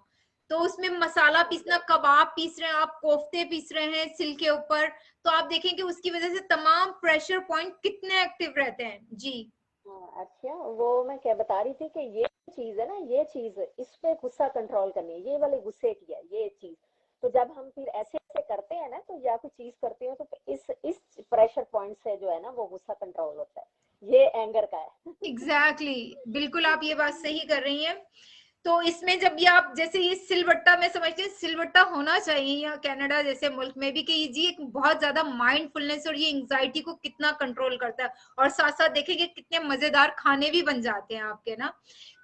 Speaker 2: तो उसमें मसाला पीसना, कबाब पीस रहे हैं आप, कोफ्ते पीस रहे हैं सिल के ऊपर, तो आप देखेंगे उसकी वजह से तमाम प्रेशर पॉइंट कितने एक्टिव रहते हैं। जी
Speaker 4: अच्छा, वो मैं क्या बता रही थी कि ये चीज है ना, ये चीज इस पे गुस्सा कंट्रोल करनी है, ये वाले गुस्से की है ये चीज। तो जब हम फिर ऐसे ऐसे करते हैं ना, तो या कोई चीज करते हो, तो इस प्रेशर पॉइंट से जो है ना वो गुस्सा कंट्रोल होता है, ये एंगर का है।
Speaker 2: एग्जैक्टली बिल्कुल आप ये बात सही कर रही हैं। तो इसमें जब ये आप जैसे ये सिलवट्टा, मैं समझती हूँ सिलवट्टा होना चाहिए या कनाडा जैसे मुल्क में भी, कि ये जी एक बहुत ज्यादा माइंडफुलनेस और ये एंग्जाइटी को कितना कंट्रोल करता है, और साथ साथ देखेंगे कितने मजेदार खाने भी बन जाते हैं आपके ना।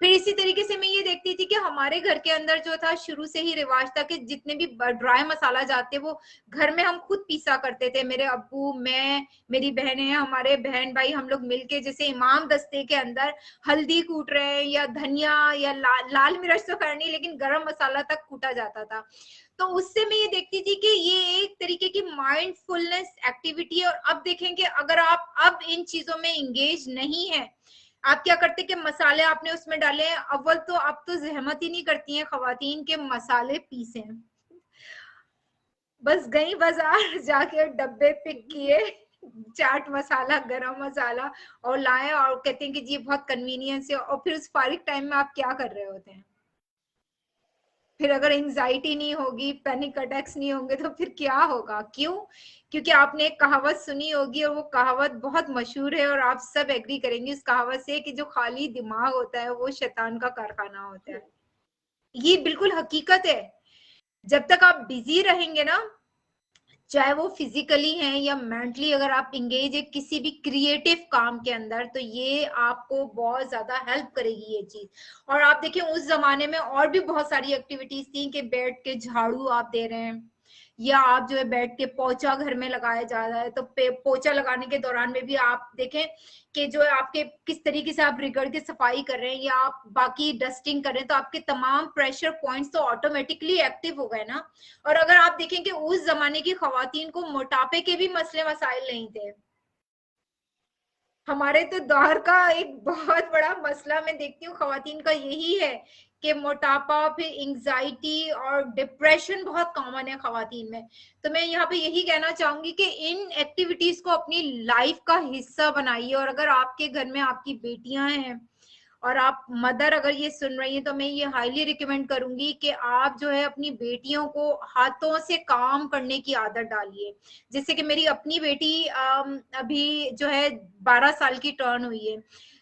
Speaker 2: फिर इसी तरीके से मैं ये देखती थी कि हमारे घर के अंदर जो था शुरू से ही रिवाज था कि जितने भी ड्राई मसाला जाते वो घर में हम खुद पीसा करते थे, मेरे अब्बू, मैं, मेरी बहनें, हमारे बहन भाई, हम लोग मिलके जैसे इमाम दस्ते के अंदर हल्दी कूट रहे हैं या धनिया या लाल मिर्च तो करनी, लेकिन गरम मसाला तक कूटा जाता था। तो उससे मैं ये देखती थी कि ये एक तरीके की माइंडफुलनेस एक्टिविटी है। और अब देखें कि अगर आप अब इन चीजों में इंगेज नहीं है, आप क्या करते कि मसाले आपने उसमें डाले, अव्वल तो आप तो जहमत ही नहीं करती हैं खवातीन के मसाले पीसे, बस गई बाजार जाके डब्बे पिक किए, चाट मसाला, गरम मसाला और लाए, और कहते हैं कि जी बहुत कन्वीनियंस है। और फिर उस फारिग टाइम में आप क्या कर रहे होते हैं? फिर अगर एंजाइटी नहीं होगी, पैनिक अटैक्स नहीं होंगे, तो फिर क्या होगा? क्यों? क्योंकि आपने एक कहावत सुनी होगी और वो कहावत बहुत मशहूर है और आप सब एग्री करेंगे उस कहावत से कि जो खाली दिमाग होता है वो शैतान का कारखाना होता है। ये बिल्कुल हकीकत है। जब तक आप बिजी रहेंगे ना, चाहे वो फिजिकली है या मेंटली, अगर आप इंगेज है किसी भी क्रिएटिव काम के अंदर, तो ये आपको बहुत ज्यादा हेल्प करेगी ये चीज। और आप देखिए उस जमाने में और भी बहुत सारी एक्टिविटीज थी कि बैठ के झाड़ू आप दे रहे हैं, या आप जो है बैठ के पोछा घर में लगाया जा रहा है, तो पोछा लगाने के दौरान में भी आप देखें कि जो है आपके किस तरीके से आप रिगड़ के सफाई कर रहे हैं या आप बाकी डस्टिंग कर रहे हैं, तो आपके तमाम प्रेशर पॉइंट्स तो ऑटोमेटिकली एक्टिव हो गए ना। और अगर आप देखें कि उस जमाने की खवातीन को मोटापे के भी मसले मसाइल नहीं थे। हमारे तो दौर का एक बहुत बड़ा मसला मैं देखती हूँ खवातीन का यही है कि मोटापा, फिर एंजाइटी और डिप्रेशन बहुत कॉमन है खवातीन में। तो मैं यहाँ पे यही कहना चाहूंगी कि इन एक्टिविटीज को अपनी लाइफ का हिस्सा बनाइए। और अगर आपके घर में आपकी बेटियां हैं और आप मदर अगर ये सुन रही हैं, तो मैं ये हाईली रिकमेंड करूंगी कि आप जो है अपनी बेटियों को हाथों से काम करने की आदत डालिए। जैसे कि मेरी अपनी बेटी अभी जो है 12 साल की टर्न हुई है,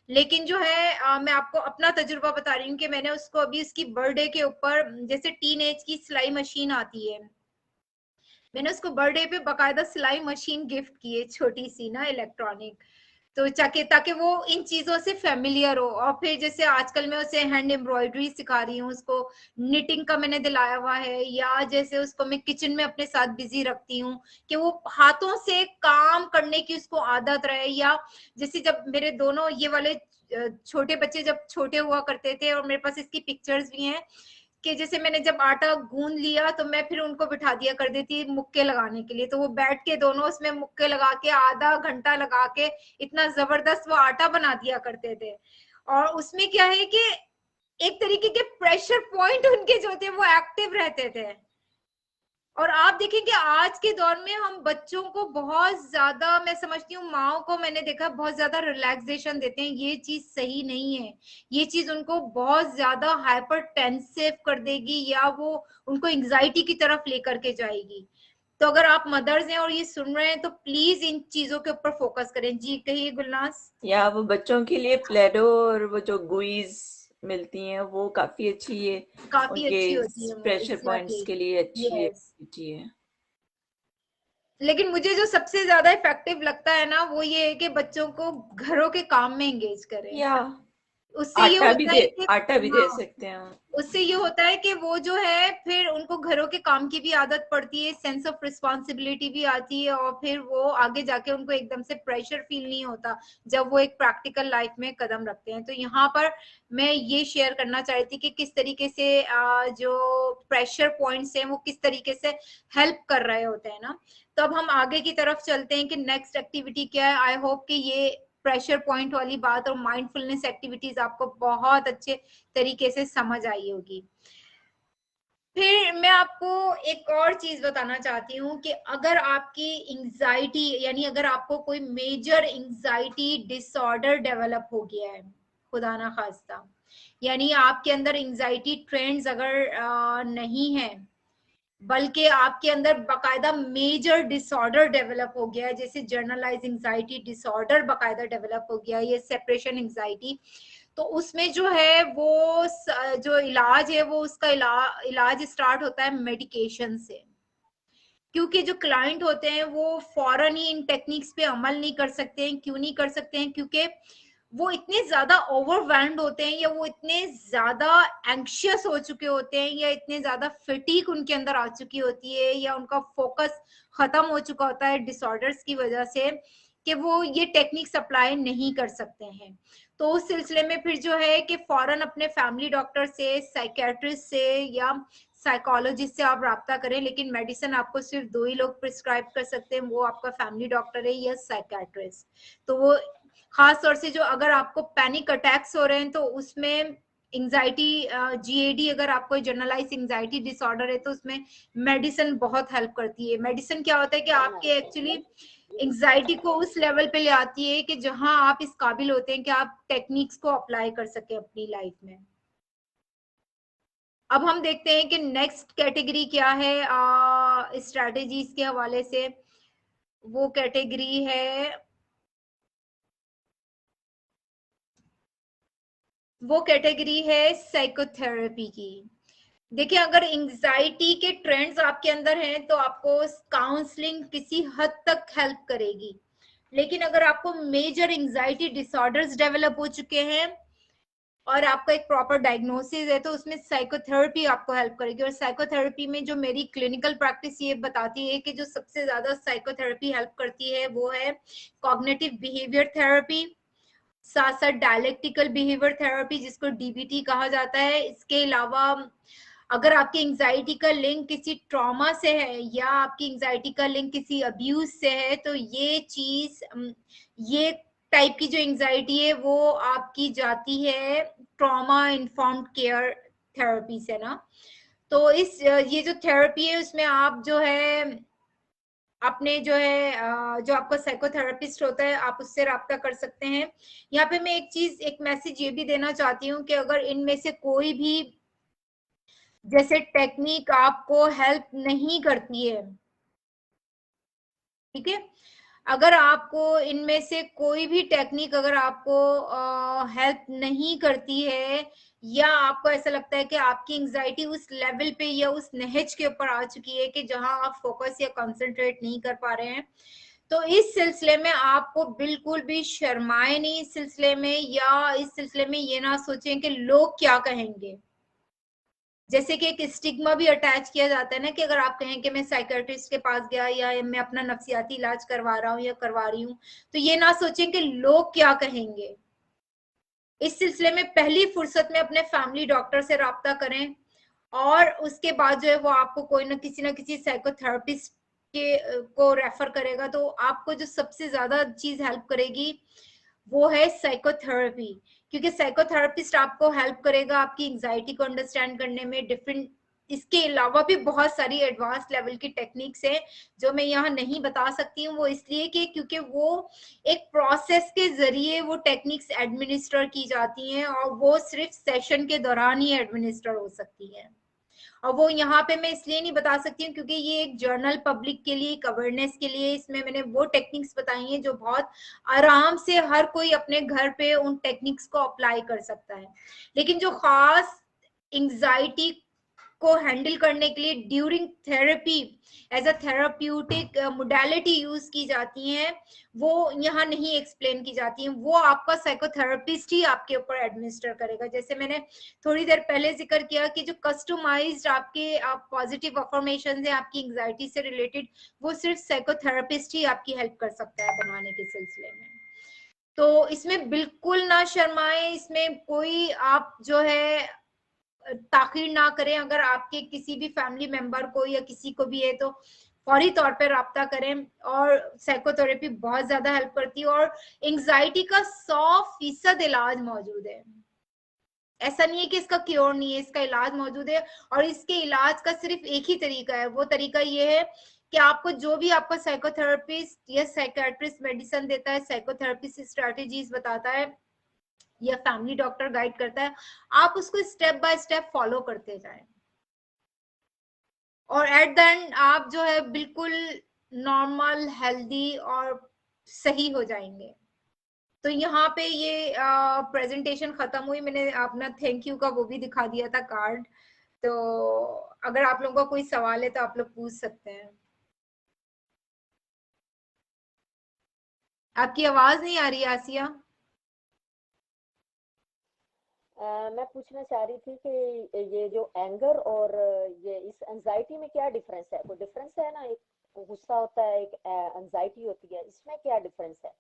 Speaker 2: लेकिन जो है मैं आपको अपना तजुर्बा बता रही हूँ कि मैंने उसको अभी उसकी बर्थडे के ऊपर, जैसे टीन एज की सिलाई मशीन आती है, मैंने उसको बर्थडे पे बकायदा सिलाई मशीन गिफ्ट की है, छोटी सी ना इलेक्ट्रॉनिक, तो ताकि वो इन चीजों से फेमिलियर हो। और फिर जैसे आजकल मैं उसे हैंड एम्ब्रॉयडरी सिखा रही हूँ, उसको निटिंग का मैंने दिलाया हुआ है, या जैसे उसको मैं किचन में अपने साथ बिजी रखती हूँ कि वो हाथों से काम करने की उसको आदत रहे। या जैसे जब मेरे दोनों ये वाले छोटे बच्चे जब छोटे हुआ करते थे, और मेरे पास इसकी पिक्चर्स भी हैं, कि जैसे मैंने जब आटा गूंद लिया तो मैं फिर उनको बिठा दिया कर देती मुक्के लगाने के लिए, तो वो बैठ के दोनों उसमें मुक्के लगा के आधा घंटा लगा के इतना जबरदस्त वो आटा बना दिया करते थे। और उसमें क्या है कि एक तरीके के प्रेशर पॉइंट उनके जो थे वो एक्टिव रहते थे। और आप देखें कि आज के दौर में हम बच्चों को बहुत ज्यादा, मैं समझती हूँ माओ को मैंने देखा बहुत ज्यादा रिलैक्सेशन देते हैं, ये चीज सही नहीं है। ये चीज उनको बहुत ज्यादा हाइपर टेंसिव कर देगी, या वो उनको एंजाइटी की तरफ लेकर के जाएगी। तो अगर आप मदर्स हैं और ये सुन रहे हैं तो प्लीज इन चीजों के ऊपर फोकस करें। जी कहिए गुलनाज।
Speaker 1: या वो बच्चों के लिए प्लेडो और वो जो गुइज मिलती हैं वो काफी अच्छी है,
Speaker 2: काफी
Speaker 1: उनके
Speaker 2: अच्छी होती है वो,
Speaker 1: प्रेशर पॉइंट्स
Speaker 2: एग्जैक्टली।
Speaker 1: के लिए अच्छी है,
Speaker 2: यस।
Speaker 1: अच्छी है।
Speaker 2: लेकिन मुझे जो सबसे ज्यादा इफेक्टिव लगता है ना, वो ये है कि बच्चों को घरों के काम में एंगेज करें।
Speaker 1: या
Speaker 2: उससे ये होता है कि
Speaker 1: आटा भी दे
Speaker 2: हाँ,
Speaker 1: सकते हैं हम।
Speaker 2: उससे ये होता है कि वो जो है फिर उनको घरों के काम की भी आदत पड़ती है, सेंस ऑफ रिस्पॉन्सिबिलिटी भी आती है, और फिर वो आगे जाके उनको एकदम से प्रेशर फील नहीं होता जब वो एक प्रैक्टिकल लाइफ में कदम रखते हैं। तो यहाँ पर मैं ये शेयर करना चाहती थी कि किस तरीके से जो प्रेशर पॉइंट्स हैं वो किस तरीके से हेल्प कर रहे होते हैं ना। तो अब हम आगे की तरफ चलते हैं कि नेक्स्ट एक्टिविटी क्या है। आई होप कि ये प्रेशर पॉइंट वाली बात और माइंडफुलनेस एक्टिविटीज आपको बहुत अच्छे तरीके से समझ आई होगी। फिर मैं आपको एक और चीज बताना चाहती हूँ कि अगर आपकी एंजाइटी, यानी अगर आपको कोई मेजर एंजाइटी डिसऑर्डर डेवलप हो गया है, खुदा ना खास्ता, यानी आपके अंदर एंजाइटी ट्रेंड्स अगर नहीं है, बल्कि आपके अंदर बकायदा मेजर डिसऑर्डर डेवलप हो गया है, जैसे जर्नलाइज एंजाइटी डिसऑर्डर बकायदा डेवलप हो गया है, ये सेपरेशन एंजाइटी, तो उसमें जो है वो जो इलाज है वो उसका इलाज स्टार्ट होता है मेडिकेशन से। क्योंकि जो क्लाइंट होते हैं वो फौरन ही इन टेक्निक्स पे अमल नहीं कर सकते हैं। क्यों नहीं कर सकते हैं? क्योंकि वो इतने ज्यादा ओवरवेल्म्ड होते हैं, या वो इतने ज्यादा एंग्शियस हो चुके होते हैं, या इतने ज्यादा फिटीक उनके अंदर आ चुकी होती है, या उनका फोकस खत्म हो चुका होता है डिसऑर्डर्स की वजह से, कि वो ये टेक्निक्स अप्लाई नहीं कर सकते हैं। तो उस सिलसिले में फिर जो है कि फौरन अपने फैमिली डॉक्टर से, साइकेट्रिस्ट से या साइकोलॉजिस्ट से आप राब्ता करें। लेकिन मेडिसिन आपको सिर्फ दो ही लोग प्रिस्क्राइब कर सकते हैं, वो आपका फैमिली डॉक्टर है या साइकेट्रिस्ट। तो वो खास तौर से जो अगर आपको पैनिक अटैक्स हो रहे हैं तो उसमें एंजाइटी, जीएडी, अगर आपको जनरलाइज एंजाइटी डिसऑर्डर है तो उसमें मेडिसिन बहुत हेल्प करती है। मेडिसिन क्या होता है कि आपके एक्चुअली एंजाइटी को उस लेवल पे ले आती है कि जहां आप इस काबिल होते हैं कि आप टेक्निक्स को अप्लाई कर सके अपनी लाइफ में। अब हम देखते हैं कि नेक्स्ट कैटेगरी क्या है स्ट्रैटेजीज के हवाले से। वो कैटेगरी है साइकोथेरेपी की। देखिए, अगर एंजाइटी के ट्रेंड्स आपके अंदर हैं तो आपको काउंसलिंग किसी हद तक हेल्प करेगी। लेकिन अगर आपको मेजर एंजाइटी डिसऑर्डर्स डेवलप हो चुके हैं और आपका एक प्रॉपर डायग्नोसिस है तो उसमें साइकोथेरेपी आपको हेल्प करेगी। और साइकोथेरेपी में जो मेरी क्लिनिकल प्रैक्टिस ये बताती है कि जो सबसे ज्यादा साइकोथेरेपी हेल्प करती है वो है कॉग्निटिव बिहेवियर थेरेपी, साथ साथ डायलेक्टिकल बिहेवियर थेरेपी जिसको डीबीटी कहा जाता है। इसके अलावा अगर आपकी एंजाइटी का लिंक किसी ट्रॉमा से है या आपकी एंजाइटी का लिंक किसी अब्यूज से है तो ये टाइप की जो एंजाइटी है वो आपकी जाती है ट्रॉमा इन्फॉर्म्ड केयर थेरेपी से ना। तो ये जो थेरेपी है उसमें आप जो है अपने जो है जो आपका साइकोथेरेपिस्ट होता है आप उससे राब्ता कर सकते हैं। यहाँ पे मैं एक मैसेज ये भी देना चाहती हूँ कि अगर इनमें से कोई भी जैसे टेक्निक आपको हेल्प नहीं करती है, ठीक है, अगर आपको इनमें से कोई भी टेक्निक अगर आपको हेल्प नहीं करती है या आपको ऐसा लगता है कि आपकी एंजाइटी उस लेवल पे या उस नहज के ऊपर आ चुकी है कि जहां आप फोकस या कंसंट्रेट नहीं कर पा रहे हैं, तो इस सिलसिले में आपको बिल्कुल भी शर्माए नहीं इस सिलसिले में, या इस सिलसिले में ये ना सोचें कि लोग क्या कहेंगे। जैसे कि एक स्टिग्मा भी अटैच किया जाता है ना, कि अगर आप कहें कि मैं साइकियाट्रिस्ट के पास गया या मैं अपना नफ्सियाती इलाज करवा रहा हूँ या करवा रही हूँ, तो ये ना सोचें कि लोग क्या कहेंगे। इस सिलसिले में पहली फुर्सत में अपने फैमिली डॉक्टर से राब्ता करें, और उसके बाद जो है वो आपको कोई ना किसी साइकोथेरेपिस्ट के को रेफर करेगा। तो आपको जो सबसे ज्यादा चीज हेल्प करेगी वो है साइकोथेरेपी, क्योंकि साइकोथेरेपिस्ट आपको हेल्प करेगा आपकी एंजाइटी को अंडरस्टैंड करने में। डिफरेंट इसके अलावा भी बहुत सारी एडवांस लेवल की टेक्निक्स हैं जो मैं यहाँ नहीं बता सकती हूँ, वो इसलिए कि क्योंकि वो एक प्रोसेस के जरिए वो टेक्निक्स एडमिनिस्टर की जाती हैं, और वो सिर्फ सेशन के दौरान ही एडमिनिस्टर हो सकती है। और वो यहाँ पे मैं इसलिए नहीं बता सकती हूँ क्योंकि ये एक जर्नल पब्लिक के लिए, एक अवेयरनेस के लिए, इसमें मैंने वो टेक्निक्स बताई हैं जो बहुत आराम से हर कोई अपने घर पे उन टेक्निक्स को अप्लाई कर सकता है। लेकिन जो खास एंजाइटी को हैंडल करने के लिए during therapy as a therapeutic modality use की जाती हैं, वो यहाँ नहीं एक्सप्लेन की जाती हैं। वो आपका साइकोथेरेपिस्ट ही आपके ऊपर एडमिनिस्टर करेगा। जैसे मैंने थोड़ी देर पहले जिक्र किया कि जो कस्टमाइज्ड आपके पॉजिटिव अफर्मेशन है आपकी एंजाइटी से रिलेटेड, वो सिर्फ साइकोथेरेपिस्ट ही आपकी हेल्प कर सकता है बनाने के सिलसिले में। तो इसमें बिल्कुल ना शर्माएं, इसमें कोई आप जो है ताखीर ना करें। अगर आपके किसी भी फैमिली मेंबर को या किसी को भी है तो फौरी तौर पर राब्ता करें, और साइकोथेरेपी बहुत ज्यादा हेल्प करती है, और एंजाइटी का 100% इलाज मौजूद है। ऐसा नहीं है कि इसका क्योर नहीं है, इसका इलाज मौजूद है। और इसके इलाज का सिर्फ एक ही तरीका है, वो तरीका ये है कि आपको जो भी आपका साइकोथेरेपिस्ट या साइकियाट्रिस्ट मेडिसिन देता है, साइकोथेरेपिस्ट स्ट्रेटेजीज बताता है या फैमिली डॉक्टर गाइड करता है, आप उसको स्टेप बाय स्टेप फॉलो करते जाएं, और एट द एंड आप जो है बिल्कुल नॉर्मल, हेल्दी और सही हो जाएंगे। तो यहाँ पे ये प्रेजेंटेशन खत्म हुई। मैंने अपना थैंक यू का वो भी दिखा दिया था कार्ड। तो अगर आप लोगों का कोई सवाल है तो आप लोग पूछ सकते हैं। आपकी आवाज नहीं आ रही आसिया।
Speaker 4: मैं पूछना चाह रही थी कि ये जो एंगर और ये इस एंजाइटी में क्या डिफरेंस है? कोई डिफरेंस है ना? एक गुस्सा होता है, एक एंजाइटी होती है, इसमें क्या डिफरेंस है?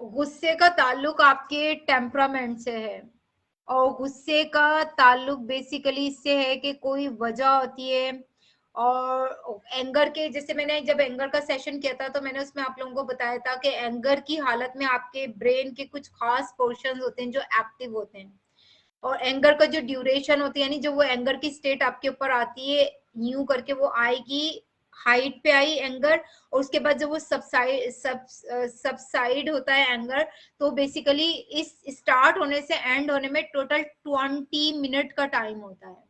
Speaker 2: गुस्से का ताल्लुक आपके टेम्परामेंट से है, और गुस्से का ताल्लुक बेसिकली इससे है कि कोई वजह होती है। और एंगर के, जैसे मैंने जब एंगर का सेशन किया था तो मैंने उसमें आप लोगों को बताया था कि एंगर की हालत में आपके ब्रेन के कुछ खास पोर्शंस होते हैं जो एक्टिव होते हैं, और एंगर का जो ड्यूरेशन होती है, यानी जो वो एंगर की स्टेट आपके ऊपर आती है, न्यू करके वो आएगी, हाइट पे आई एंगर, और उसके बाद जब वो सबसाइड होता है एंगर, तो बेसिकली इस स्टार्ट होने से एंड होने में टोटल 20 मिनट का टाइम होता है।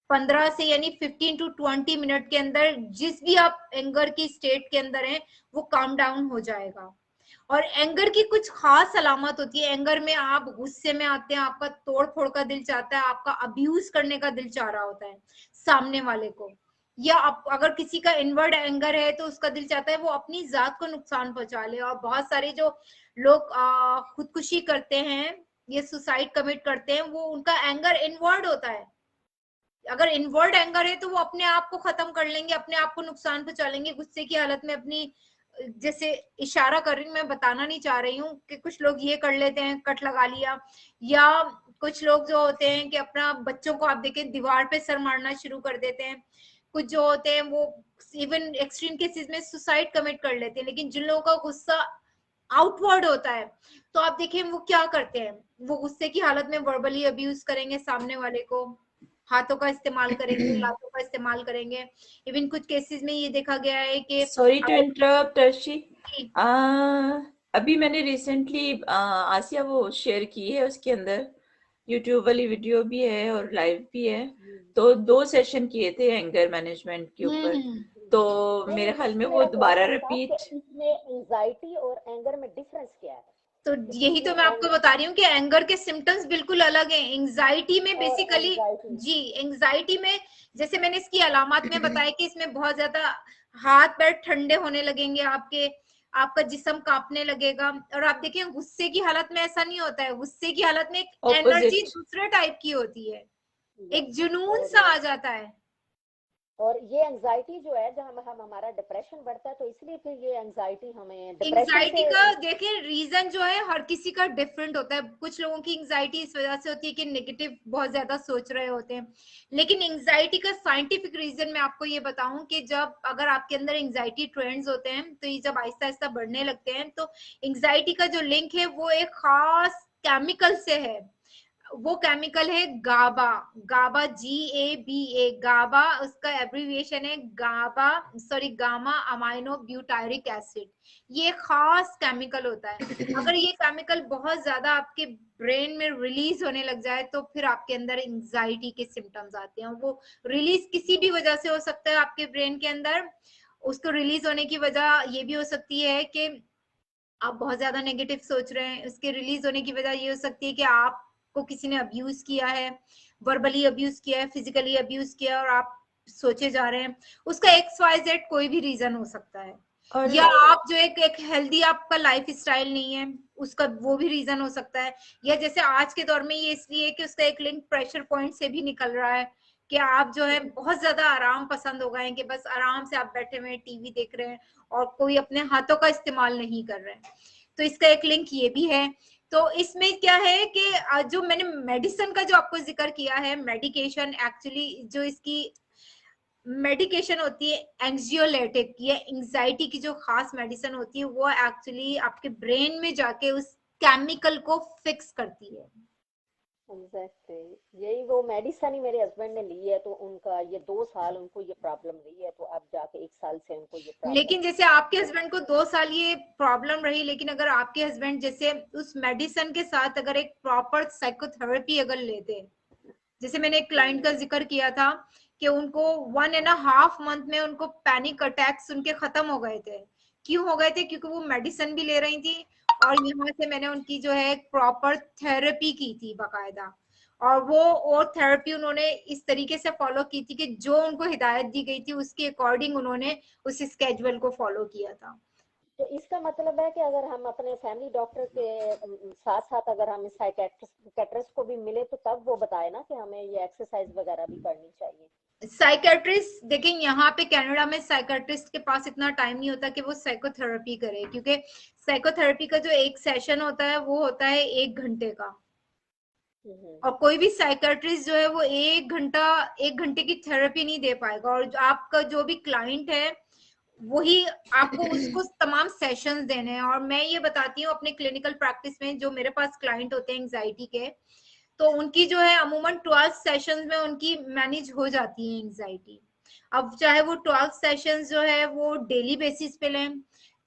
Speaker 2: 15 से यानी 15 to 20 मिनट के अंदर जिस भी आप एंगर की स्टेट के अंदर हैं वो काम डाउन हो जाएगा। और एंगर की कुछ खास अलामत होती है। एंगर में आप गुस्से में आते हैं, आपका तोड़ फोड़ का दिल चाहता है, आपका अब्यूज करने का दिल चाह रहा होता है सामने वाले को, या आप अगर किसी का इनवर्ड एंगर है तो उसका दिल चाहता है वो अपनी जात को नुकसान पहुंचा ले। और बहुत सारे जो लोग खुदकुशी करते हैं, ये सुसाइड कमिट करते हैं, वो उनका एंगर इनवर्ड होता है। अगर इनवर्ड एंगर है तो वो अपने आप को खत्म कर लेंगे, अपने आप को नुकसान पहुंचा लेंगे गुस्से की हालत में। अपनी, जैसे इशारा कर रही हूँ, मैं बताना नहीं चाह रही हूँ कि कुछ लोग ये कर लेते हैं, कट लगा लिया, या कुछ लोग जो होते हैं कि अपना बच्चों को आप देखें दीवार पे सर मारना शुरू कर देते हैं। कुछ जो होते हैं वो इवन एक्सट्रीम केसेस में सुसाइड कमिट कर लेते हैं। लेकिन जिन लोगों का गुस्सा आउटवर्ड होता है तो आप देखें वो क्या करते हैं, वो गुस्से की हालत में वर्बली अब्यूज करेंगे सामने वाले को, हाथों का इस्तेमाल करेंगे, लातों का इस्तेमाल करेंगे। इवन कुछ केसेस में ये देखा गया है कि
Speaker 1: सॉरी टू इंटरप्ट अर्शी, अभी मैंने रिसेंटली आसिया वो शेयर की है, उसके अंदर यूट्यूब वाली वीडियो भी है और लाइव भी है। तो 2 सेशन किए थे एंगर मैनेजमेंट के ऊपर, तो मेरे ख्याल में वो
Speaker 4: मेरा
Speaker 1: दोबारा
Speaker 4: क्वेश्चन था
Speaker 1: रिपीट।
Speaker 4: कि इसमें एंजाइटी और एंगर में डिफरेंस क्या है?
Speaker 2: तो यही तो मैं आपको बता रही हूँ कि एंगर के सिम्टम्स बिल्कुल अलग हैं। एंजाइटी में बेसिकली जी, एंजाइटी में जैसे मैंने इसकी अलामत में बताया कि इसमें बहुत ज्यादा हाथ पैर ठंडे होने लगेंगे आपके, आपका जिस्म कांपने लगेगा। और आप देखिए गुस्से की हालत में ऐसा नहीं होता है, गुस्से की हालत में एक एनर्जी दूसरे टाइप की होती है, एक जुनून सा आ जाता है।
Speaker 4: और ये एंजाइटी जो है जब हम हमारा डिप्रेशन बढ़ता है तो इसलिए फिर ये एंजाइटी हमें डिप्रेशन
Speaker 2: एंजाइटी का देखिए रीजन जो है हर किसी का डिफरेंट होता है। कुछ लोगों की एंजाइटी इस वजह से होती है कि नेगेटिव बहुत ज्यादा सोच रहे होते हैं, लेकिन एंजाइटी का साइंटिफिक रीजन मैं आपको ये बताऊं कि जब अगर आपके अंदर एंजाइटी ट्रेंड्स होते हैं तो ये जब आहिस्ता आहिस्ता बढ़ने लगते हैं तो एंजाइटी का जो लिंक है वो एक खास केमिकल से है। वो केमिकल है गाबा, गाबा GABA, गाबा उसका एब्रीविएशन है गामा अमाइनो ब्यूटायरिक एसिड। ये खास केमिकल होता है। अगर ये केमिकल बहुत ज्यादा आपके ब्रेन में रिलीज होने लग जाए तो फिर आपके अंदर एंजाइटी के सिम्टम्स आते हैं। वो रिलीज किसी भी वजह से हो सकता है आपके ब्रेन के अंदर। उसको रिलीज होने की वजह ये भी हो सकती है कि आप बहुत ज्यादा नेगेटिव सोच रहे हैं। उसके रिलीज होने की वजह ये हो सकती है कि आपको किसी ने अब्यूज किया है, वर्बली अब्यूज किया है, फिजिकली अब्यूज किया और आप सोचे जा रहे हैं। उसका XYZ कोई भी रीजन हो सकता है। या आप जो एक हेल्दी आपका लाइफ स्टाइल नहीं है उसका वो भी रीजन हो सकता है। या जैसे आज के दौर में ये इसलिए कि उसका एक लिंक प्रेशर पॉइंट से भी निकल रहा है कि आप जो है बहुत ज्यादा आराम पसंद हो गए हैं कि बस आराम से आप बैठे हुए टीवी देख रहे हैं और कोई अपने हाथों का इस्तेमाल नहीं कर रहे हैं। तो इसका एक लिंक ये भी है। तो इसमें क्या है कि जो मैंने मेडिसिन का जो आपको जिक्र किया है, मेडिकेशन एक्चुअली जो इसकी मेडिकेशन होती है एंग्जियोलेटिक, ये एंजाइटी की जो खास मेडिसिन होती है वो एक्चुअली आपके ब्रेन में जाके उस केमिकल को फिक्स करती है।
Speaker 4: एग्जैक्टली यही वो मेडिसिन ही मेरे हस्बैंड ने ली है तो उनका ये 2 साल उनको ये प्रॉब्लम रही है तो अब जाके 1 साल से उनको ये प्रॉब्लम।
Speaker 2: लेकिन जैसे आपके हस्बैंड को 2 साल ये प्रॉब्लम रही, लेकिन अगर आपके हस्बैंड जैसे उस मेडिसिन के साथ अगर एक प्रॉपर साइकोथेरेपी अगर लेते, जैसे मैंने एक क्लाइंट का जिक्र किया था कि उनको 1.5 मंथ में उनको पैनिक अटैक्स उनके खत्म हो गए थे। क्यों हो गए थे? क्योंकि वो मेडिसिन भी ले रही थी और यहाँ से मैंने उनकी जो है प्रॉपर थेरेपी की थी बाकायदा। और थेरेपी उन्होंने इस तरीके से फॉलो की थी कि जो उनको हिदायत दी गई थी उसके अकॉर्डिंग उन्होंने उस स्केड्यूल को फॉलो किया था।
Speaker 4: तो इसका मतलब है कि अगर हम अपने फैमिली डॉक्टर के साथ साथ अगर हम साइकेट्रिस्ट को भी मिले तो तब वो बताए ना कि हमें ये एक्सरसाइज वगैरह भी करनी चाहिए।
Speaker 2: साइकेट्रिस्ट देखें यहाँ पे कनाडा में साइकेट्रिस्ट के पास इतना टाइम नहीं होता कि वो साइकोथेरेपी करे, क्योंकि साइकोथेरेपी का जो एक सेशन होता है वो होता है 1 घंटे का। और कोई भी साइकेट्रिस्ट जो है वो 1 घंटे की थेरेपी नहीं दे पाएगा। और आपका जो भी क्लाइंट है वही आपको उसको तमाम सेशंस देने हैं। और मैं ये बताती हूँ अपने क्लिनिकल प्रैक्टिस में जो मेरे पास क्लाइंट होते हैं एंजाइटी के, तो उनकी जो है अमूमन 12 सेशंस में उनकी मैनेज हो जाती है एंजाइटी। अब चाहे वो 12 सेशंस जो है वो डेली बेसिस पे लें,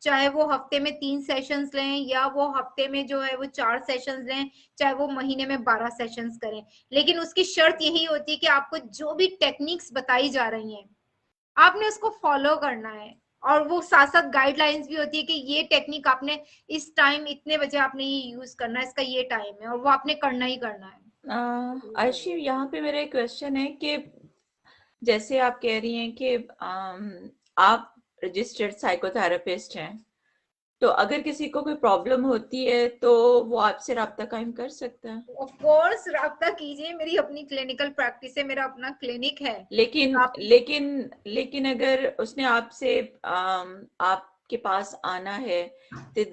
Speaker 2: चाहे वो हफ्ते में 3 सेशंस लें, या वो हफ्ते में जो है वो 4 सेशंस लें, चाहे वो महीने में 12 सेशंस करें। लेकिन उसकी शर्त यही होती है कि आपको जो भी टेक्निक्स बताई जा रही हैं आपने उसको फॉलो करना है। और वो साथ साथ गाइडलाइंस भी होती है कि ये टेक्निक आपने इस टाइम इतने बजे आपने ये यूज करना है, इसका ये टाइम है और वो आपने करना ही करना है।
Speaker 1: अर्शी, यहाँ पे मेरा एक क्वेश्चन है कि जैसे आप कह रही हैं कि आप रजिस्टर्ड साइकोथेरेपिस्ट हैं, तो अगर किसी को कोई प्रॉब्लम होती है तो वो आपसे राब्ता कायम कर सकता है?
Speaker 2: ऑफ कोर्स राब्ता कीजिए, मेरी अपनी क्लिनिकल प्रैक्टिस है, मेरा अपना क्लिनिक है।
Speaker 1: लेकिन अगर उसने आपसे आपके पास आना है तो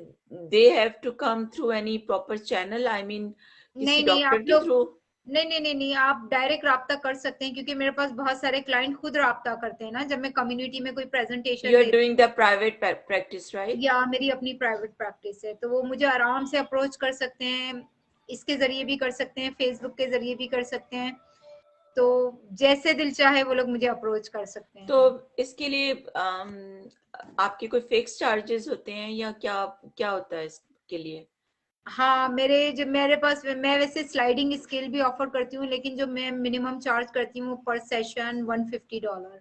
Speaker 1: they have to come through any proper channel, I mean किसी डॉक्टर के थ्रू?
Speaker 2: नहीं, आप डायरेक्ट राब्ता कर सकते हैं, क्योंकि मेरे पास बहुत सारे क्लाइंट खुद राब्ता करते हैं ना जब मैं कम्युनिटी में कोई presentation.
Speaker 1: You are doing the private practice, right?
Speaker 2: या मेरी अपनी प्राइवेट प्रैक्टिस है, तो वो मुझे आराम से अप्रोच कर सकते हैं, इसके जरिए भी कर सकते हैं, फेसबुक के जरिए भी कर सकते हैं। तो जैसे दिल चाहे वो लोग मुझे अप्रोच कर सकते हैं।
Speaker 1: तो इसके लिए आपके कोई फिक्स चार्जेस होते हैं या क्या क्या होता है इसके लिए?
Speaker 2: हाँ, मेरे पास मैं वैसे स्लाइडिंग स्केल भी ऑफर करती हूँ, लेकिन जो मैं मिनिमम चार्ज करती हूँ पर सेशन $150।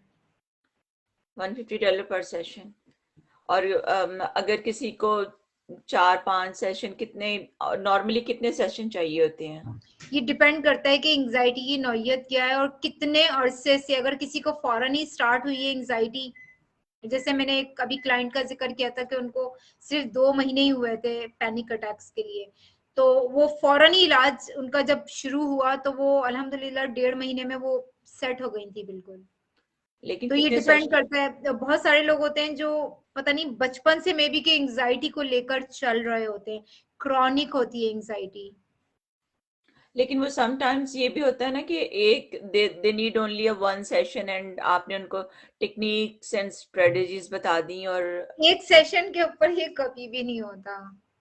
Speaker 1: $150 पर सेशन। और अगर किसी को 4-5 सेशन कितने नॉर्मली कितने सेशन चाहिए होते हैं?
Speaker 2: ये डिपेंड करता है कि एंजाइटी की नौयत क्या है और कितने अरसे से, अगर किसी को फौरन ही स्टार्ट हुई है एंजाइटी, जैसे मैंने एक अभी क्लाइंट का जिक्र किया था कि उनको सिर्फ 2 महीने ही हुए थे पैनिक अटैक्स के लिए, तो वो फौरन ही इलाज उनका जब शुरू हुआ तो वो अल्हम्दुलिल्लाह 1.5 महीने में वो सेट हो गई थी बिल्कुल।
Speaker 1: लेकिन
Speaker 2: तो ये
Speaker 1: कितने
Speaker 2: डिपेंड
Speaker 1: सेशन?
Speaker 2: करता है, बहुत सारे लोग होते हैं जो पता नहीं बचपन से मे बी के एंजाइटी को लेकर चल रहे होते हैं, क्रॉनिक होती है एंजाइटी।
Speaker 1: लेकिन वो समटाइम्स ये भी होता है ना कि एक they need only a one session and आपने उनको टेक्निक्स एंड स्ट्रेटजीज बता दी और
Speaker 2: एक सेशन के ऊपर ये कभी भी नहीं होता।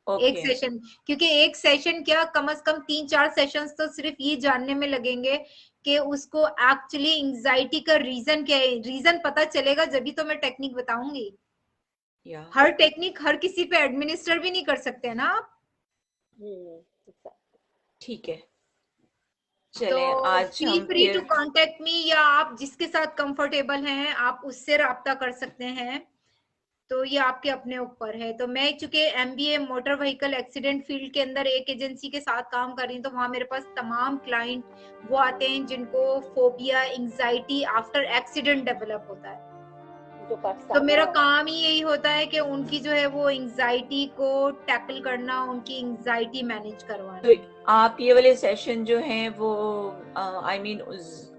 Speaker 2: एक
Speaker 1: ओके।
Speaker 2: सेशन, क्योंकि एक सेशन क्या, कम से कम 3-4 सेशंस तो सिर्फ ये जानने में लगेंगे कि उसको एक्चुअली एंजाइटी का रीजन क्या है। रीजन पता चलेगा जब भी तो मैं टेक्निक बताऊंगी।
Speaker 1: या
Speaker 2: हर टेक्निक हर किसी पे एडमिनिस्टर भी नहीं कर सकते ना आप।
Speaker 4: exactly.
Speaker 1: ठीक है,
Speaker 2: तो
Speaker 1: चलें आज
Speaker 2: फील
Speaker 1: हम
Speaker 2: फ्री टू
Speaker 1: फिर
Speaker 2: कांटेक्ट मी, या आप जिसके साथ कंफर्टेबल हैं आप उससे राब्ता कर सकते हैं। तो ये आपके अपने ऊपर है। तो मैं चूंकि MBA motor vehicle accident field के अंदर एक एजेंसी के साथ काम कर रही हूँ, तो वहां मेरे पास तमाम क्लाइंट वो आते हैं जिनको phobia anxiety after accident develop होता है।
Speaker 4: जो
Speaker 2: तो
Speaker 4: पाकिस्तान
Speaker 2: मेरा
Speaker 4: में
Speaker 2: काम ही यही होता है कि उनकी जो है वो एंजाइटी को टैकल करना, उनकी एंजाइटी मैनेज
Speaker 1: तो
Speaker 2: करवाना।
Speaker 1: आप ये वाले सेशन जो हैं वो आई मीन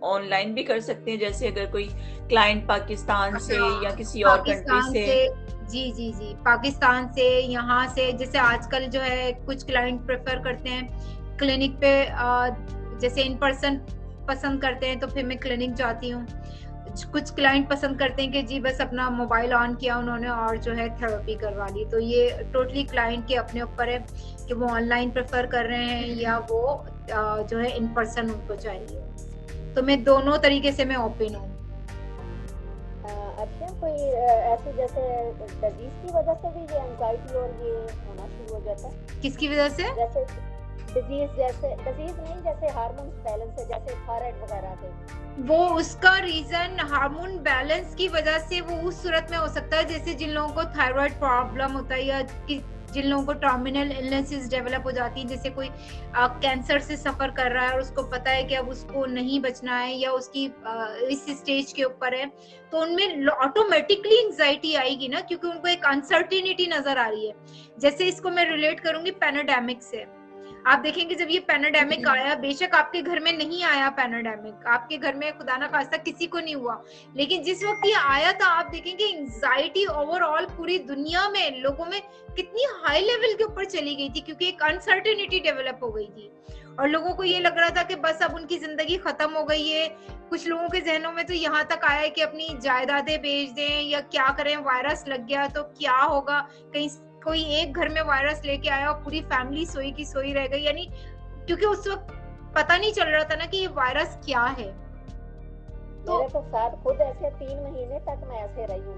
Speaker 1: ऑनलाइन भी कर सकते हैं, जैसे अगर कोई क्लाइंट पाकिस्तान से या किसी और कंट्री
Speaker 2: पाकिस्तान
Speaker 1: से?
Speaker 2: से, जी जी जी, पाकिस्तान से, यहाँ से, जैसे आजकल जो है कुछ क्लाइंट प्रेफर करते हैं क्लिनिक पे, जैसे इन पर्सन पसंद करते हैं तो फिर मैं क्लिनिक जाती हूँ। कुछ क्लाइंट पसंद करते हैं कि जी बस अपना मोबाइल ऑन किया उन्होंने और जो है थेरेपी करवा ली। तो ये टोटली क्लाइंट के अपने ऊपर है कि वो ऑनलाइन प्रेफर कर रहे हैं या वो जो है इन पर्सन उनको चाहिए। तो मैं दोनों तरीके से मैं ओपन हूँ।
Speaker 4: अच्छा, कोई ऐसे जैसे डिजीज की वजह से भी ये एंजाइटी और ये होना शुरू हो जाता है?
Speaker 2: किसकी वजह से?
Speaker 4: जैसे डिजीज, जैसे डिजीज नहीं, जैसे हार्मोन्स बैलेंस है, जैसे थायराइड वगैरह से।
Speaker 2: वो उसका रीजन हार्मोन बैलेंस की वजह से वो उस सूरत में हो सकता है जैसे जिन लोगों को थायराइड प्रॉब्लम होता है, या जिन लोगों को टर्मिनल इलनेसेस डेवलप हो जाती है, जैसे कोई कैंसर से सफर कर रहा है और उसको पता है कि अब उसको नहीं बचना है या उसकी इस स्टेज के ऊपर है, तो उनमें ऑटोमेटिकली एंजाइटी आएगी ना, क्योंकि उनको एक अनसर्टिनिटी नजर आ रही है। जैसे इसको मैं रिलेट करूंगी पैनाडेमिक से। आप देखेंगे जब ये पैनाडेमिक आया, बेशक आपके घर में नहीं आया पैनाडेमिक, आपके घर में खुदा ना खास्ता किसी को नहीं हुआ, लेकिन जिस वक्त ये आया था आप देखेंगे एंजाइटी ओवरऑल पूरी दुनिया में लोगों में कितनी हाई लेवल के ऊपर चली गई थी, क्योंकि एक अनसर्टेनिटी डेवलप हो गई थी और लोगों को ये लग रहा था कि बस अब उनकी जिंदगी खत्म हो गई है। कुछ लोगों के जहनों में तो यहाँ तक आया है कि अपनी जायदादें बेच दें या क्या करें, वायरस लग गया तो क्या होगा, कहीं कोई एक घर में वायरस लेके आया और पूरी फैमिली सोई की सोई रह गई। यानी क्योंकि उस वक्त पता नहीं चल रहा था ना कि ये वायरस क्या है।
Speaker 4: तो मेरे तो साथ खुद ऐसे 3 महीने तक मैं ऐसे रही हूँ।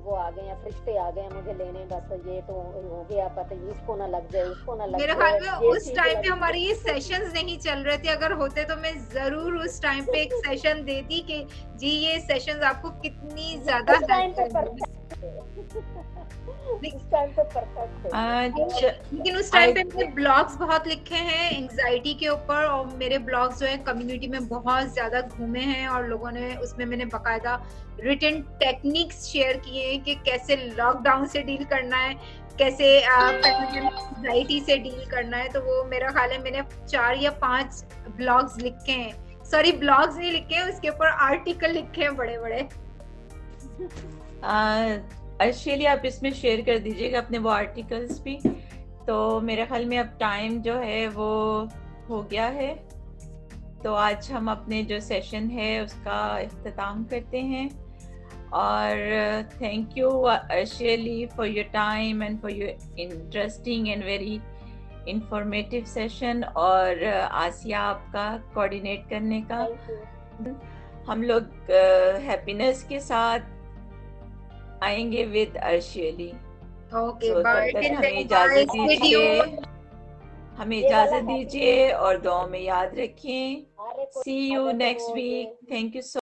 Speaker 4: वो आ गए हैं, फरिश्ते आ गए मुझे लेने, बस ये तो हो गया, पता इसको ना लग जाए, इसको ना लग
Speaker 2: मेरे
Speaker 4: जाए।
Speaker 2: ख्याल में उस टाइम पे हमारे ये सेशंस नहीं चल रहे थे, अगर होते तो मैं जरूर उस टाइम पे एक सेशन देती कि जी ये सेशंस आपको कितनी ज्यादा हेल्प करेंगे। लेकिन उस टाइम पे मैंने ब्लॉग्स बहुत लिखे हैं एंजाइटी के ऊपर, और मेरे ब्लॉग्स जो है कम्युनिटी में बहुत ज्यादा घूमे हैं और लोगों ने उसमें मैंने बकायदा रिटन टेक्निक्स शेयर किए हैं कि कैसे लॉकडाउन से डील करना है, कैसे एंजाइटी से डील करना है। तो वो मेरा ख्याल है मैंने 4 या 5 ब्लॉग्स लिखे हैं, सॉरी ब्लॉग्स नहीं लिखे हैं, उसके ऊपर आर्टिकल लिखे हैं बड़े बड़े।
Speaker 1: अर्शेली आप इसमें शेयर कर दीजिएगा अपने वो आर्टिकल्स भी। तो मेरे ख्याल में अब टाइम जो है वो हो गया है, तो आज हम अपने जो सेशन है उसका इख्तिताम करते हैं। और थैंक यू अर्शेली for your time and for your interesting and very informative session, और आसिया आपका कोऑर्डिनेट करने का। हम लोग हैप्पीनेस के साथ आएंगे विद अर्शेली।
Speaker 2: Okay,
Speaker 1: bye. हमें इजाजत दीजिए, हमें इजाजत दीजिए और दुआ में याद रखें। See you next week. Thank you so